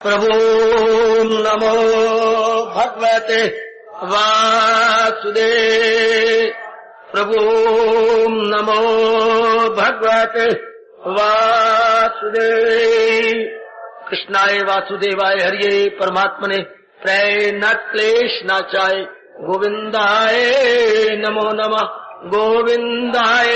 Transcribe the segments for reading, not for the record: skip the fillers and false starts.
प्रभो नमो भगवते वासुदेव। प्रभो नमो भगवते वासुदेव। कृष्णाय वासुदेवाय हरिये परमात्मने प्रेम क्लेश नाचाय गोविंदाय नमो नमः। गोविंदाय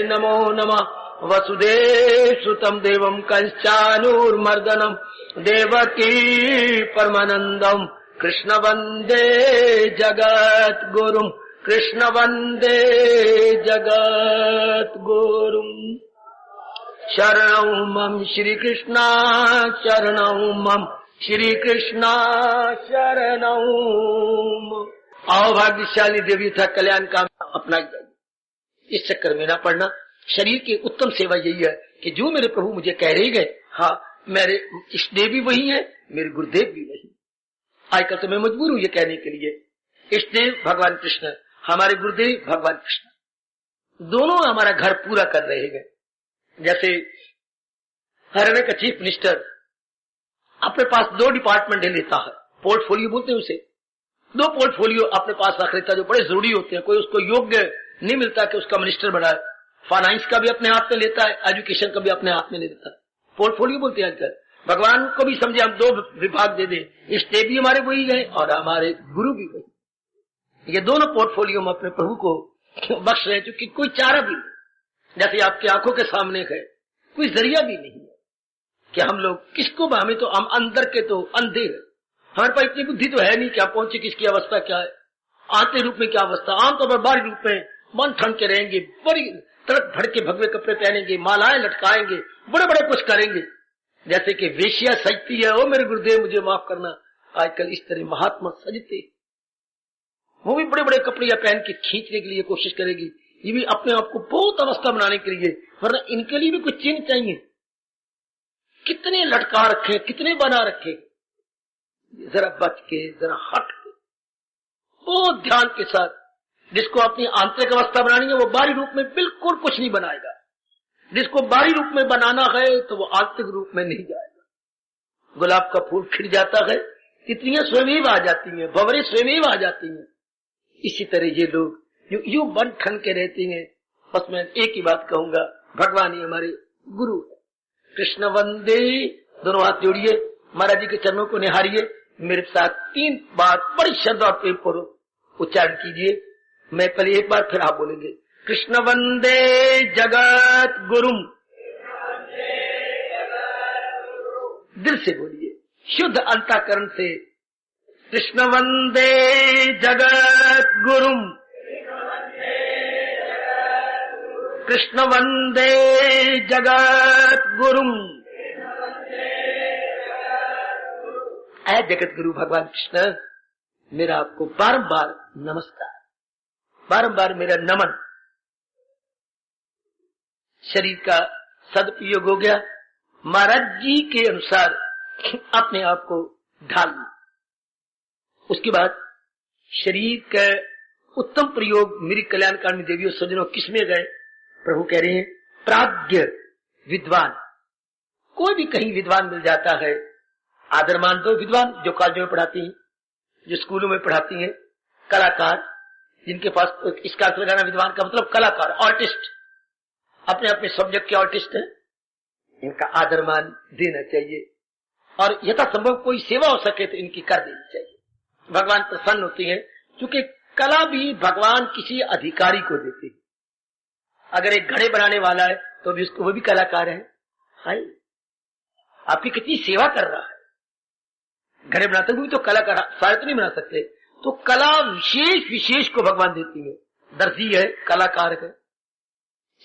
नमो नमः। वसुदेव सुतम देवम कंचानूर्मर्दनम देवकी परमानंदम कृष्ण वंदे जगत गुरुम। कृष्ण वंदे जगत गुरुम। शरणं मम श्री कृष्णा शरणं मम श्री कृष्णा शरणं। आओ भाग्यशाली देवी था कल्याण का अपना इस चक्कर में ना पड़ना। शरीर की उत्तम सेवा यही है कि जो मेरे प्रभु मुझे कह रहे गए, हाँ मेरे इष्टदेव भी वही है, मेरे गुरुदेव भी वही। आजकल तो मैं मजबूर हूं ये कहने के लिए, इष्टदेव भगवान कृष्ण, हमारे गुरुदेव भगवान कृष्ण, दोनों हमारा घर पूरा कर रहे हैं। जैसे हरियाणा का चीफ मिनिस्टर अपने पास 2 डिपार्टमेंट लेता है, पोर्टफोलियो बोलते हैं उसे। 2 पोर्टफोलियो अपने पास रख लेता है जो बड़े जरूरी होते हैं। कोई उसको योग्य नहीं मिलता कि उसका मिनिस्टर बनाए। फाइनेंस का भी अपने हाथ में लेता है, एजुकेशन का भी अपने हाथ में ले लेता है। पोर्टफोलियो बोलते हैं आजकल। भगवान को भी समझे हम 2 विभाग दे दें, इष्टे भी हमारे वही गए और हमारे गुरु भी वही। ये दोनों पोर्टफोलियो में अपने प्रभु को बख्श रहे, क्योंकि कोई चारा भी नहीं। जैसे आपकी आंखों के सामने है, कोई जरिया भी नहीं है कि हम लोग किसको, हमें तो हम अंदर के तो अंधे हैं। हमारे पास इतनी बुद्धि तो है नहीं कि आप पहुंचे किसकी अवस्था क्या है, आते रूप में क्या अवस्था। आमतौर पर बाहरी रूप में मन ठन के रहेंगे, बड़ी तड़क भड़के भगवे कपड़े पहनेंगे, मालाएं लटकाएंगे, बड़े बड़े कुछ करेंगे, जैसे कि वेश्या सजती है। ओ मेरे गुरुदेव मुझे माफ करना, आजकल इस तरह महात्मा सजते, वो भी बड़े बड़े कपड़े पहन के खींचने के लिए कोशिश करेगी। ये भी अपने आप को बहुत अवस्था बनाने के लिए, वरना इनके लिए भी कुछ चिन्ह चाहिए। कितने लटका रखे, कितने बना रखे, जरा बच के, जरा हट के, बहुत ध्यान के साथ। जिसको अपनी आंतरिक अवस्था बनानी है वो बाहरी रूप में बिल्कुल कुछ नहीं बनाएगा। जिसको बाहरी रूप में बनाना है तो वो आंतरिक रूप में नहीं जाएगा। गुलाब का फूल खिल जाता है, तितलियां स्वयं आ जाती हैं, भंवरे स्वयं आ जाती हैं। इसी तरह ये लोग जो यूं बन ठन के रहते हैं। बस मैं एक ही बात कहूंगा, भगवान ही हमारे गुरु है। कृष्ण वंदे, दोनों हाथ जोड़िए, महाराज जी के चरणों को निहारिए, मेरे साथ 3 बार बड़ी श्रद्धा और प्रेम पूर्वक उच्चारण कीजिए। मैं पहले एक बार, फिर आप बोलेंगे। कृष्ण वंदे जगत गुरुम, दिल से बोलिए, शुद्ध अंतःकरण से। कृष्ण वंदे जगत गुरुम, कृष्ण वंदे जगत गुरुम। ऐ जगत गुरु भगवान कृष्ण, मेरा आपको बारंबार नमस्कार, बारंबार मेरा नमन। शरीर का सदुपयोग हो गया, महाराज जी के अनुसार अपने आप को ढालना। उसके बाद शरीर का उत्तम प्रयोग मेरी कल्याणकारिणी देवियों सज्जनों किसमें गए? प्रभु कह रहे हैं प्राज्ञ विद्वान। कोई भी कहीं विद्वान मिल जाता है, आदर मान दो। विद्वान जो कॉलेजों में पढ़ाती हैं, जो स्कूलों में पढ़ाती हैं, कलाकार जिनके पास, इसका अर्थ लगाना विद्वान का मतलब कलाकार, आर्टिस्ट, अपने अपने सब्जेक्ट के आर्टिस्ट हैं, इनका आदर मान देना चाहिए। और यथासंभव कोई सेवा हो सके तो इनकी कर देनी चाहिए। भगवान प्रसन्न होते हैं, क्योंकि कला भी भगवान किसी अधिकारी को देते हैं। अगर एक घड़े बनाने वाला है तो भी उसको, वो भी कलाकार है। हाय, आपकी कितनी सेवा कर रहा है। घड़े बनाते हुए भी तो कलाकार, सारे तो नहीं बना सकते। तो कला विशेष विशेष को भगवान देती है। दर्जी है, कलाकार है,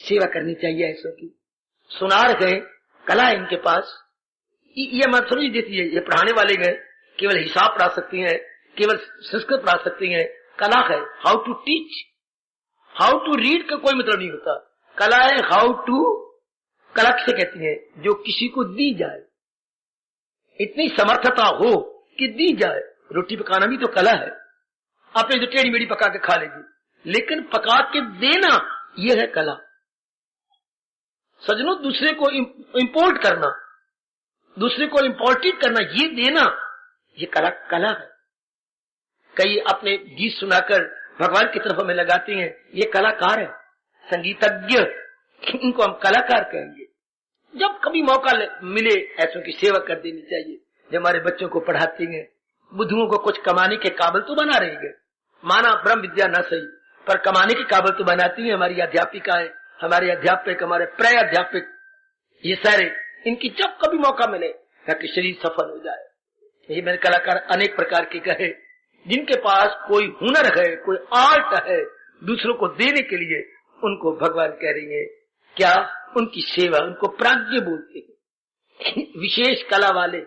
सेवा करनी चाहिए ऐसो की। सुनार है, कला है इनके पास। ये मत समझ देती है, ये पढ़ाने वाले गए केवल हिसाब पढ़ा सकती हैं, केवल संस्कृत पढ़ा सकती हैं। कला है how to teach, how to read का कोई मतलब नहीं होता। कला है हाउ टू, कला किसे कहती है? जो किसी को दी जाए, इतनी समर्थता हो कि दी जाए। रोटी पकाना भी तो कला है। आपने जो टेढ़ी मेढ़ी पका के खा लेगी, लेकिन पका के देना यह है कला। सजनों, दूसरे को इंपोर्ट करना, दूसरे को इम्पोर्टेड करना, ये देना, ये कला है। कई अपने गीत सुनाकर भगवान की तरफ हमें लगाती हैं, ये कलाकार है, संगीतज्ञ, इनको हम कलाकार कहेंगे। जब कभी मौका मिले ऐसों की सेवा कर देनी चाहिए। जो हमारे बच्चों को पढ़ाती हैं, बुद्धुओं को कुछ कमाने के काबिल तो बना रही है, माना ब्रह्म विद्या न सही पर कमाने के काबिल तो बनाती है। हमारी अध्यापिका है, हमारे अध्यापक, हमारे प्राय अध्यापक, ये सारे, इनकी जब कभी मौका मिले ताकि शरीर सफल हो जाए। ये मेरे कलाकार अनेक प्रकार के कहे, जिनके पास कोई हुनर है, कोई आर्ट है दूसरों को देने के लिए, उनको भगवान कह रही है क्या, उनकी सेवा, उनको प्राज्ञ बोलते हैं। विशेष कला वाले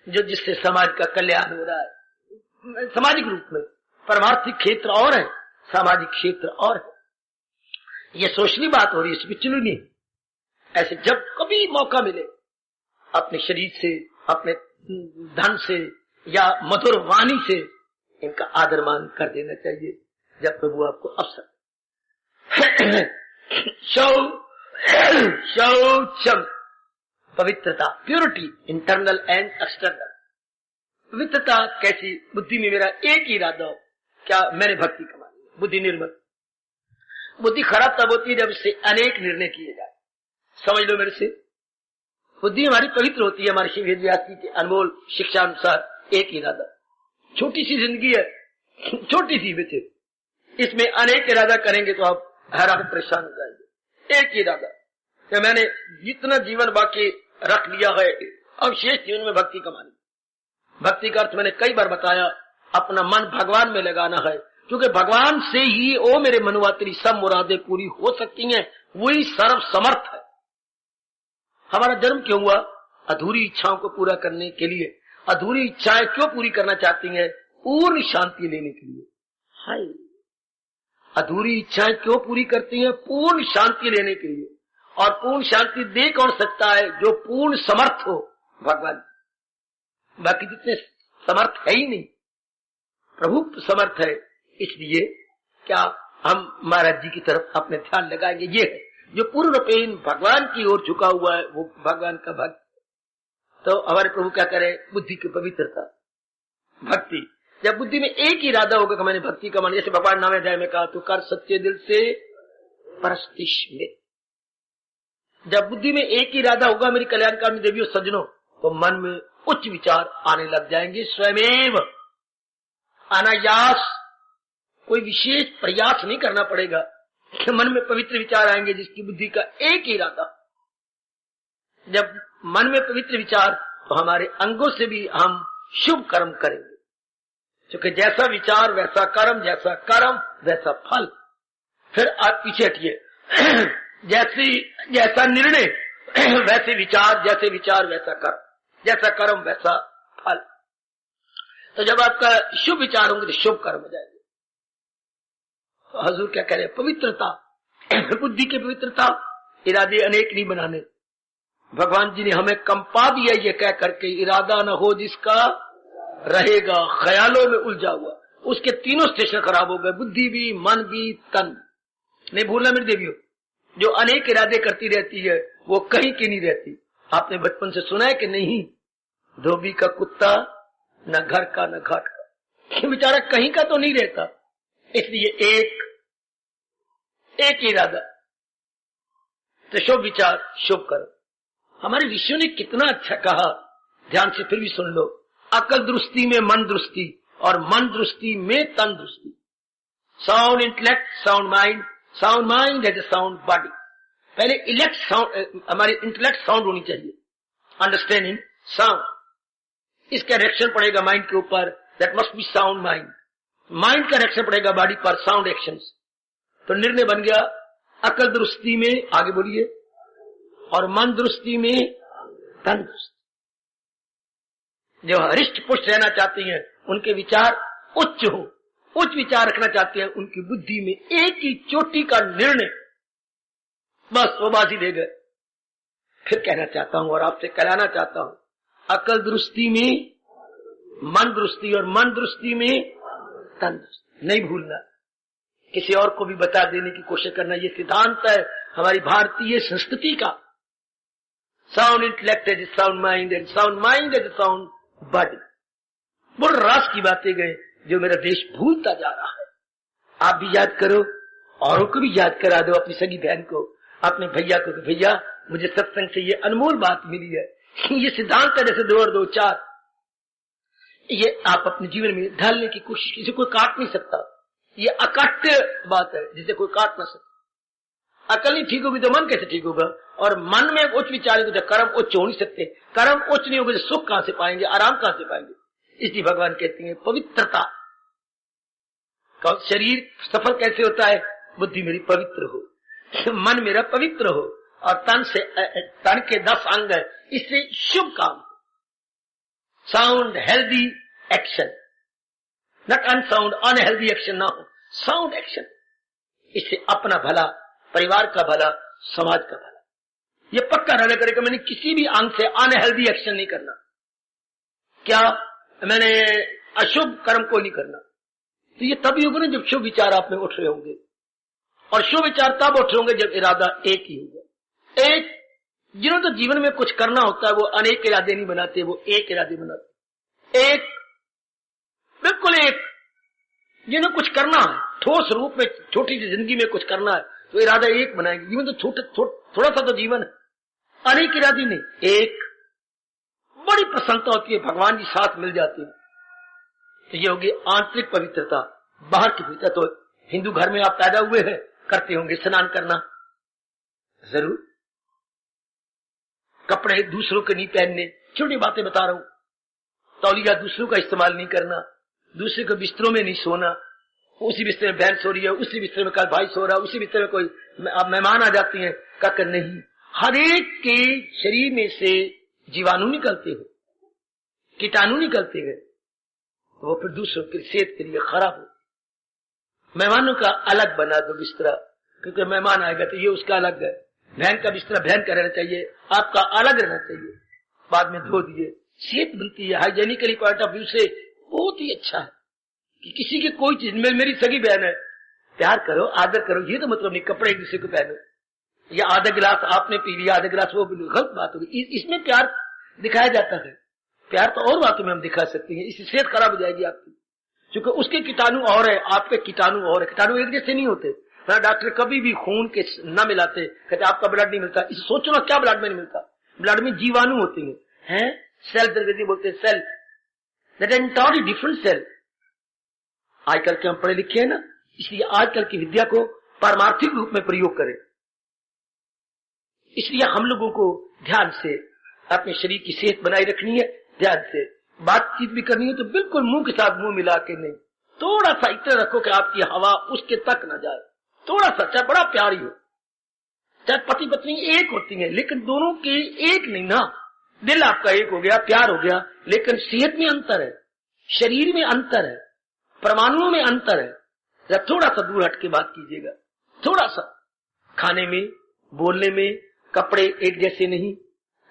जो जिससे समाज का कल्याण हो रहा है, सामाजिक रूप में। परमार्थिक क्षेत्र और है, सामाजिक क्षेत्र और है। ये सोचनी बात हो रही है, इसमें चुननी। ऐसे जब कभी मौका मिले अपने शरीर से, अपने धन से या मधुर वाणी से इनका आदर मान कर देना चाहिए जब प्रभु आपको अवसर। शौचम, पवित्रता, प्योरिटी, इंटरनल एंड एक्सटर्नल। पवित्रता कैसी? बुद्धि में मेरा एक ही इरादा हो, क्या मैंने भक्ति कमानी, बुद्धि निर्मल। बुद्धि खराब तब होती है जब इससे अनेक निर्णय किए जाए। समझ लो मेरे से, बुद्धि हमारी पवित्र होती है हमारे श्री वेद व्यास जी के अनमोल शिक्षा अनुसार। एक इरादा, छोटी सी जिंदगी है, छोटी सी बच्चे, इसमें अनेक इरादा करेंगे तो आप हैरान परेशान हो जाएंगे। एक इरादा कि मैंने जितना जीवन बाकी रख लिया है, अब शेष जीवन में भक्ति कमानी। भक्ति का अर्थ मैंने कई बार बताया, अपना मन भगवान में लगाना है, क्योंकि भगवान से ही ओ मेरे मनुआ सब मुरादें पूरी हो सकती हैं, वही सर्व समर्थ है। हमारा जन्म क्यों हुआ? अधूरी इच्छाओं को पूरा करने के लिए। अधूरी इच्छाएं क्यों पूरी करना चाहती हैं? पूर्ण शांति लेने के लिए। हाय, अधूरी इच्छाएं क्यों पूरी करती हैं? पूर्ण शांति लेने के लिए। और पूर्ण शांति दे कौन सकता है? जो पूर्ण समर्थ हो, भगवान। बाकी जितने समर्थ है ही नहीं, प्रभु समर्थ है। इसलिए क्या हम महाराज जी की तरफ अपने ध्यान लगाएंगे? ये है जो पूर्ण रूपेण भगवान की ओर झुका हुआ है, वो भगवान का भक्त। तो हमारे प्रभु क्या करें? बुद्धि की पवित्रता, भक्ति। जब बुद्धि में एक ही इरादा होगा कि मैंने भक्ति का मन, जैसे भगवान नाम अध्याय में कहा, तो कर सच्चे दिल से परस्तिश में। जब बुद्धि में एक ही इरादा होगा मेरी कल्याणकामी देवियों सज्जनों, तो मन में उच्च विचार आने लग जाएंगे स्वयमेव, अनायास। कोई विशेष प्रयास नहीं करना पड़ेगा, मन में पवित्र विचार आएंगे जिसकी बुद्धि का एक ही इरादा। जब मन में पवित्र विचार, तो हमारे अंगों से भी हम शुभ कर्म करेंगे, क्योंकि जैसा विचार वैसा कर्म, जैसा कर्म वैसा फल। फिर आप पीछे हटिए, जैसा निर्णय वैसे विचार, जैसे विचार वैसा कर्म, जैसा कर्म वैसा फल। तो जब आपका शुभ विचार होंगे तो शुभ कर्म हो जाएंगे। तो हजूर क्या कह रहे हैं? पवित्रता, बुद्धि की पवित्रता, इरादे अनेक नहीं बनाने। भगवान जी ने हमें कंपा दिया ये कह करके, इरादा न हो जिसका रहेगा ख्यालों में उलझा हुआ। उसके तीनों स्टेशन खराब हो गए, बुद्धि भी, मन भी, तन। नहीं भूलना मेरी देवियों, जो अनेक इरादे करती रहती है वो कहीं की नहीं रहती। आपने बचपन से सुना है कि नहीं? धोबी का कुत्ता न घर का न घाट का, बेचारा कहीं का तो नहीं रहता। इसलिए एक इरादा, तो शुभ विचार, शुभ कर्म। हमारे ऋषियों ने कितना अच्छा कहा, ध्यान से फिर भी सुन लो। अकल दृष्टि में मन दृष्टि, और मन दृष्टि में तन दृष्टि। Sound intellect, sound mind, sound mind है साउंड बॉडी। पहले इलेक्ट साउंड, हमारी इंटेलेक्ट साउंड होनी चाहिए, अंडरस्टैंडिंग साउंड। इसका रिएक्शन पड़ेगा माइंड के ऊपर, that must be sound mind. Mind का रिएक्शन पड़ेगा बॉडी पर, साउंड एक्शंस। तो निर्णय बन गया अकल दृष्टि में, आगे बोलिए, और मन दृष्टि में तन दृष्टि। जो हरिष्ट पुष्ट रहना चाहती हैं उनके विचार उच्च हो, उच्च विचार रखना चाहते हैं, उनकी बुद्धि में एक ही चोटी का निर्णय, बस वो बाजी ले गए। फिर कहना चाहता हूं और आपसे कहलाना चाहता हूं, अकल दृष्टि में मन दृष्टि और मन दृष्टि में तन दृष्टि। नहीं भूलना, किसी और को भी बता देने की कोशिश करना, ये सिद्धांत है हमारी भारतीय संस्कृति का। Sound intellect as sound mind and sound mind as sound body. बड़े रास की बातें गए जो मेरा देश भूलता जा रहा है। आप भी याद करो, औरों को भी याद करा दो, अपनी सगी बहन को, अपने भैया को, कि भैया मुझे सत्संग से ये अनमोल बात मिली है, ये सिद्धांत है जैसे 2 और 2 4, ये आप अपने जीवन में ढालने की कोशिश, जिसे कोई काट नहीं सकता। ये अकाट्य बात है जिसे कोई काट ना सकता। अकल नहीं ठीक होगी तो मन कैसे ठीक होगा? और मन में उच्च विचार तो कर्म उच्च हो नहीं सकते। कर्म उच्च नहीं होगा तो सुख कहां से पाएंगे, आराम कहां से पाएंगे? इसलिए भगवान कहते हैं पवित्रता। शरीर सफल कैसे होता है? बुद्धि मेरी पवित्र हो, मन मेरा पवित्र हो, और तन के 10 अंग है, इससे शुभ काम, sound healthy action, not unsound unhealthy action ना हो, साउंड एक्शन। इससे अपना भला, परिवार का भला, समाज का भला। ये पक्का रहना करेगा मैंने किसी भी अंग से अनहेल्दी एक्शन नहीं करना। क्या मैंने अशुभ कर्म को नहीं करना। तो ये तभी होगा ना जब शुभ विचार आप में उठ रहे होंगे, और शुभ विचार तब उठ रहे होंगे जब इरादा एक ही होगा। एक, जिन्होंने तो जीवन में कुछ करना होता है वो अनेक इरादे नहीं बनाते, वो एक इरादे बनाते। एक, बिल्कुल एक, जिन्हें कुछ करना है ठोस रूप में, छोटी सी जिंदगी में कुछ करना है तो इरादा एक बनाएंगे। जीवन तो थोड़ा सा तो जीवन है, अनेक इरादे नहीं, एक। बड़ी प्रसन्नता होती है, भगवान जी साथ मिल जाते हैं। तो ये होगी आंतरिक पवित्रता। बाहर की पवित्रता तो हिंदू घर में आप पैदा हुए हैं, करते होंगे स्नान करना जरूर, कपड़े दूसरों के नहीं पहनने, छोटी बातें बता रहा हूं, तौलिया दूसरों का इस्तेमाल नहीं करना, दूसरे के बिस्तरों में नहीं सोना, उसी बिस्तर में बहन सो रही है, उसी बिस्तर में कल भाई सो रहा है, उसी बिस्तर में कोई मेहमान आ जाती है, काकर नहीं। हर एक के शरीर में से जीवाणु निकलते हैं, कीटाणु निकलते हैं, तो वो फिर दूसरों की सेहत के लिए खराब हो। मेहमानों का अलग बना दो बिस्तरा, क्योंकि मेहमान आएगा तो ये उसका अलग है। बहन का बिस्तरा बहन का रहना चाहिए, आपका अलग रहना चाहिए, बाद में धो दिए, सेहत बनती है। हाइजेनिकली पॉइंट ऑफ व्यू से बहुत ही अच्छा है कि किसी की कोई चीज में, मेरी सगी बहन है, प्यार करो, आदर करो, ये तो मतलब नहीं कपड़े एक दूसरे को पहनो, या आधा गिलास आपने पी लिया, आधा गिलास वो, गलत बात होगी। इसमें प्यार दिखाया जाता है। प्यार तो और बातों में हम दिखा सकते हैं, इससे सेहत खराब हो जाएगी आपकी, क्योंकि उसके कीटाणु और है, आपके कीटाणु और है। कीटाणु एक जैसे नहीं होते। डॉक्टर कभी भी खून के न मिलाते, कहते आपका ब्लड नहीं मिलता। इसे सोचो ना, क्या ब्लड में नहीं मिलता? ब्लड में जीवाणु होते हैं, सेल बोलते हैं, cell, that entirely different cell. आजकल के हम पढ़े लिखे हैं ना, इसलिए आजकल की विद्या को पारमार्थिक रूप में प्रयोग करें। इसलिए हम लोगों को ध्यान से अपने शरीर की सेहत बनाए रखनी है, ध्यान से बातचीत भी करनी है तो बिल्कुल मुंह के साथ मुंह मिला के नहीं, थोड़ा सा इतना रखो कि आपकी हवा उसके तक न जाए, थोड़ा सा, चाहे बड़ा प्यारी हो, चाहे पति पत्नी एक होती है, लेकिन दोनों की एक नहीं ना। दिल आपका एक हो गया, प्यार हो गया, लेकिन सेहत में अंतर है, शरीर में अंतर है, परमाणुओं में अंतर है। जब थोड़ा सा दूर हट के बात कीजिएगा, थोड़ा सा खाने में, बोलने में, कपड़े एक जैसे नहीं,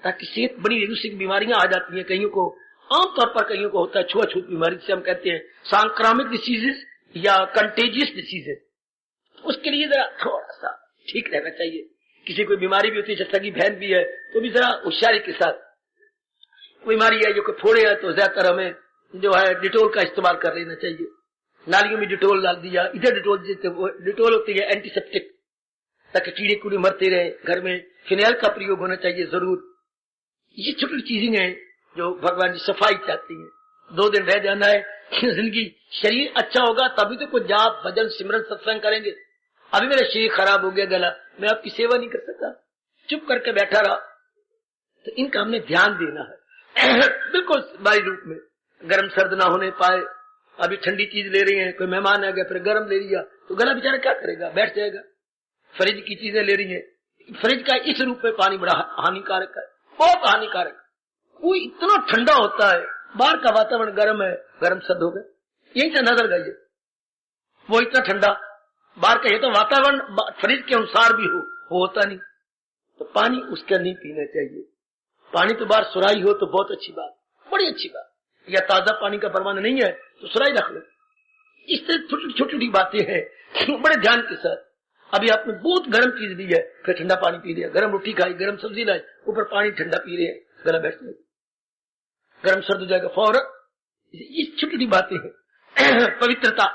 ताकि सेहत बड़ी दूसरी बीमारियां आ जाती हैं। कईयों को, आमतौर पर कईयों को होता है छुआछूत बीमारी, जिसे हम कहते हैं सांक्रामिक डिसीजेस या कंटेजियस डिसीजेस। उसके लिए जरा थोड़ा सा ठीक रहना चाहिए। किसी कोई बीमारी भी होती है, सगी बहन भी है, तो भी जरा होशियारी के साथ, बीमारी है जो कोई फोड़े है तो ज्यादातर हमें जो है डिटोल का इस्तेमाल कर लेना चाहिए। नालियों में डिटोल डाल दिया, इधर डिटोल होती है एंटीसेप्टिक, ताकि कीड़े कूड़े मरते रहे। घर में फिनाइल का प्रयोग होना चाहिए जरूर। ये छोटी चीजें हैं जो भगवान जी सफाई चाहती हैं। 2 दिन रह जाना है जिंदगी, शरीर अच्छा होगा तभी तो कुछ जाप भजन सिमरन सत्संग करेंगे। अभी मेरा शरीर खराब हो गया, गला, मैं आपकी सेवा नहीं कर सकता, चुप करके बैठा रहा, तो इनका हमने ध्यान देना है बिल्कुल बारी रूप में। गर्म सर्द ना होने पाए, अभी ठंडी चीज ले रही है, कोई मेहमान आ गया फिर गर्म ले लिया तो गला बेचारा क्या करेगा, बैठ जाएगा। फ्रिज की चीजें ले रही है, फ्रिज का इस रूप में पानी बड़ा हानिकारक है, बहुत हानिकारक। वो इतना ठंडा होता है, बाहर का वातावरण गर्म है, गर्म सर्द हो गए, यही से नजर गई, वो इतना ठंडा बाहर का, ये तो वातावरण फ्रिज के अनुसार भी हो, वो होता नहीं, तो पानी उसका नहीं पीना चाहिए। पानी तो बाहर सुराई हो तो बहुत अच्छी बात, बड़ी अच्छी बात, या ताजा पानी का प्रबंध नहीं है तो सुराई रख लो। इस तरह छोटी छोटी बातें हैं, बड़े ध्यान के साथ अभी आपने बहुत गर्म चीज दी है, फिर ठंडा पानी पी लिया, गर्म रोटी खाई, गर्म सब्जी लाई, ऊपर पानी ठंडा पी रहे हैं, गला बैठ जाएगा, गर्म सर्द हो जाएगा फौरन। ये छोटी छोटी बातें हैं। पवित्रता,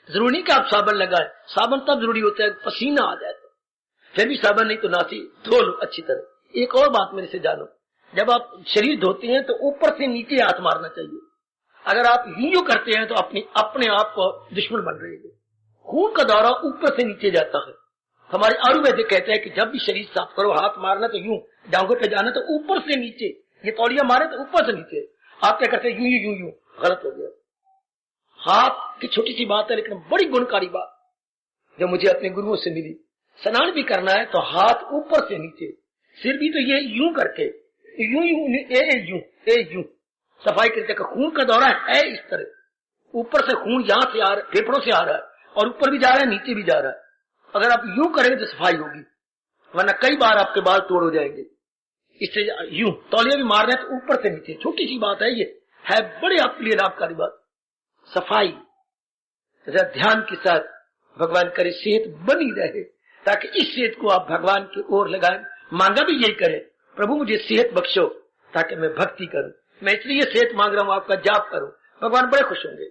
जरूरी नहीं कि आप साबन लगाए, साबन तब जरूरी होता है पसीना आ जाए तो, फिर भी साबन नहीं तो नासी धो लो अच्छी तरह। एक और बात मेरे से जानो, जब आप शरीर धोते हैं तो ऊपर से नीचे हाथ मारना चाहिए। अगर आप यूं करते हैं तो अपने आप को दुश्मन बन रहे हैं। खून का दौरा ऊपर से नीचे जाता है। हमारे आयुर्वेदिक कहते हैं कि जब भी शरीर साफ करो, हाथ मारना तो यूं, जांघों पे जाना तो ऊपर से नीचे, ये तौलिया मारे तो ऊपर से नीचे। आप क्या करते हैं, यूं यूं यूं, गलत हो गया। हाथ की छोटी सी बात है लेकिन बड़ी गुणकारी बात जो मुझे अपने गुरुओं से मिली। स्नान भी करना है तो हाथ ऊपर से नीचे, सिर भी तो ये यूं करके, यूं यूं यूं सफाई करके। खून का दौरा है इस तरह, ऊपर से खून यहां से आ रहा है, फेफड़ों से आ रहा है, और ऊपर भी जा रहा है, नीचे भी जा रहा है। अगर आप यूं करेंगे तो सफाई होगी, वरना कई बार आपके बाल तोड़ हो जाएंगे। इससे यूं तौलिया भी मार रहे हैं तो ऊपर से नीचे, छोटी सी बात है, ये है बड़े आपके लिए लाभकारी बात। सफाई ध्यान के साथ, भगवान करे सेहत बनी रहे, ताकि इस सेहत को आप भगवान की ओर लगाएं। मांगा भी यही करें, प्रभु मुझे सेहत बख्शो ताकि मैं भक्ति करूं, मैं इसलिए सेहत मांग रहा हूं, आपका जाप करूं, भगवान बड़े खुश होंगे।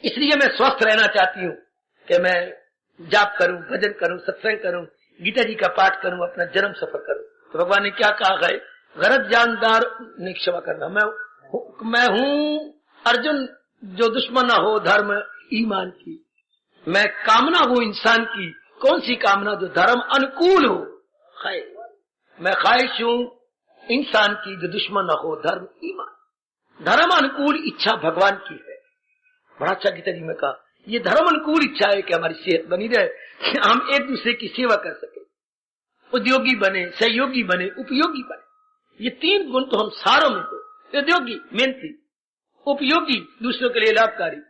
इसलिए मैं स्वस्थ रहना चाहती हूं कि मैं जाप करूं, भजन करूं, सत्संग करूं, गीता जी का पाठ करूं, अपना जन्म सफर करूं। तो भगवान ने क्या कहा है, गरज जानदार ने क्षमा करना। मैं हूं अर्जुन जो दुश्मन ना हो धर्म ईमान की, मैं कामना हूं इंसान की, कौन सी कामना, जो धर्म अनुकूल हो। मैं ख्वाहिश हूं इंसान की जो दुश्मन ना हो धर्म ईमान। धर्म अनुकूल इच्छा भगवान की है। बड़ा अच्छा गीता जी में कहा, ये धर्म अनुकूल इच्छा है कि हमारी सेहत बनी रहे, कि हम एक दूसरे की सेवा कर सके, उद्योगी बने, सहयोगी बने, उपयोगी बने। ये तीन गुण तो हम सारों में हो, उद्योगी मेहनती, उपयोगी दूसरों के लिए लाभकारी,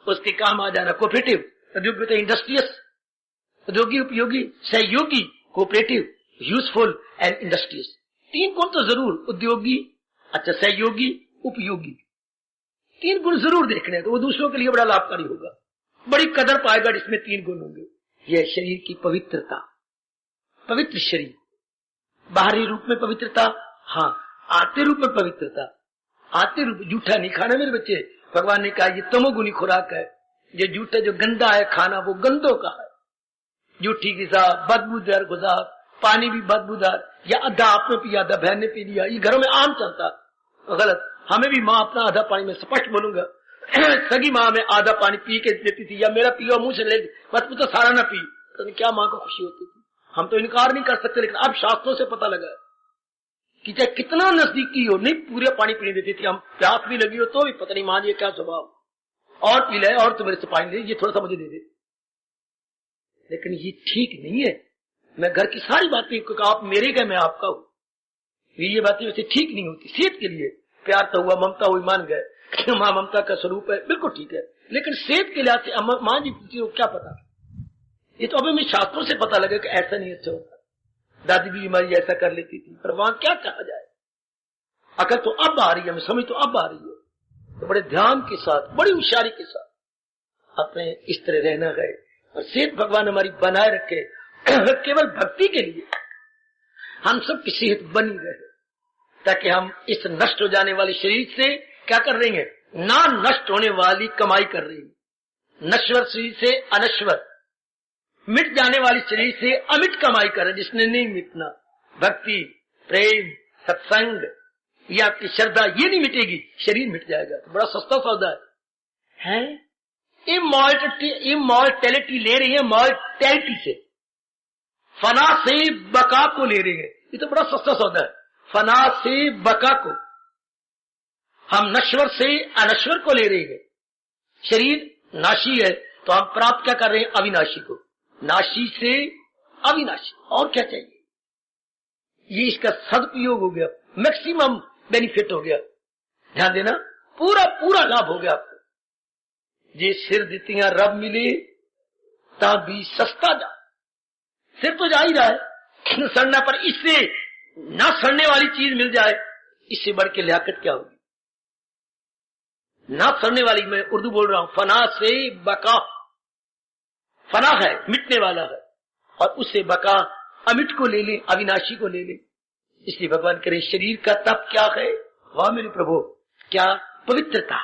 उसके काम आ जाना, कोऑपरेटिव, उद्योगी इंडस्ट्रियस, उद्योगी उपयोगी, सहयोगी कोऑपरेटिव, यूजफुल एंड इंडस्ट्रियस। तीन गुण तो जरूर, उद्योगी, अच्छा सहयोगी, उपयोगी, तीन गुण जरूर देखने हैं, तो वो दूसरों के लिए बड़ा लाभकारी होगा, बड़ी कदर पाएगा जिसमें तीन गुण होंगे। यह शरीर की पवित्रता, पवित्र शरीर, बाहरी रूप में पवित्रता, हाँ आते रूप में पवित्रता, आते रूप जूठा नहीं खाना मेरे बच्चे। भगवान ने कहा ये तमोगुनी खुराक है, ये जूठा जो गंदा है खाना वो गंदों का है। जूठी गिजा, बदबूदार गुजा, पानी भी बदबूदार, या आधा आपने पिया आधा बहन ने पी लिया, ये घरों में आम चलता, गलत। हमें भी माँ अपना आधा पानी में स्पष्ट बोलूंगा सगी माँ में आधा पानी पी के देती थी, या मेरा पियो मुंह से ले, बस तो सारा ना पी, तो क्या माँ को खुशी होती थी। हम तो इनकार नहीं कर सकते, लेकिन अब शास्त्रों से पता लगा कि चाहे कितना नजदीकी हो, नहीं पूरे पानी पीने देती थी। हम प्यास भी लगी हो तो भी पता नहीं माँ जी क्या स्वभाव, और पी ले, और तो मेरे से पानी दे, ये थोड़ा सा मुझे दे दे। लेकिन ये ठीक नहीं है। मैं घर की सारी बातें, आप मेरे गए मैं आपका हूं, ये बातें वैसे ठीक नहीं होती। सेहत के लिए प्यार तो हुआ, ममता हुई, मान गए माँ ममता का स्वरूप है, बिल्कुल ठीक है, लेकिन सेहत के लिहाज से माँ जी को क्या पता। ये तो अभी मैं शास्त्रों से पता लगा कि ऐसा नहीं अच्छा होता। दादी भी हमारी ऐसा कर लेती थी, पर वहां क्या कहा जाए, अकल तो अब आ रही है, मैं समझ तो अब आ रही है। तो बड़े ध्यान के साथ, बड़ी होशियारी के साथ अपने इस तरह रहना गए, और सेहत भगवान हमारी बनाए रखे। केवल भक्ति के लिए हम सब की सेहत बनी रहे, ताकि हम इस नष्ट हो जाने वाले शरीर से क्या कर रहे हैं, ना नष्ट होने वाली कमाई कर रहे हैं। नश्वर शरीर से अनश्वर, मिट जाने वाली शरीर से अमिट कमाई कर रहे, जिसने नहीं मिटना। भक्ति, प्रेम, सत्संग, ये आपकी श्रद्धा, ये नहीं मिटेगी, शरीर मिट जाएगा। तो बड़ा सस्ता सौदा है। इमॉर्टैलिटी ले रही है, मॉर्टैलिटी से, फना से बका को ले रही है। ये तो बड़ा सस्ता सौदा है, फना से बका को। हम नश्वर से अनश्वर को ले रहे हैं। शरीर नाशी है तो हम प्राप्त क्या कर रहे हैं, अविनाशी को। नाशी से अविनाशी, और क्या चाहिए। ये इसका सदुपयोग हो गया, मैक्सिमम बेनिफिट हो गया। ध्यान देना, पूरा पूरा लाभ हो गया आपको। जे सिर दितियां रब मिले ता भी सस्ता जा। सिर तो जा ही रहा है सड़ना, पर इससे ना सड़ने वाली चीज मिल जाए, इससे बढ़ के लियाकत क्या होगी। ना सड़ने वाली, मैं उर्दू बोल रहा हूं, फना से बका, फना है, मिटने वाला है, और उससे बका अमिट को ले ले, अविनाशी को ले ले। इसलिए भगवान कह रहे शरीर का तप क्या है? वाह मेरे प्रभु, क्या पवित्रता।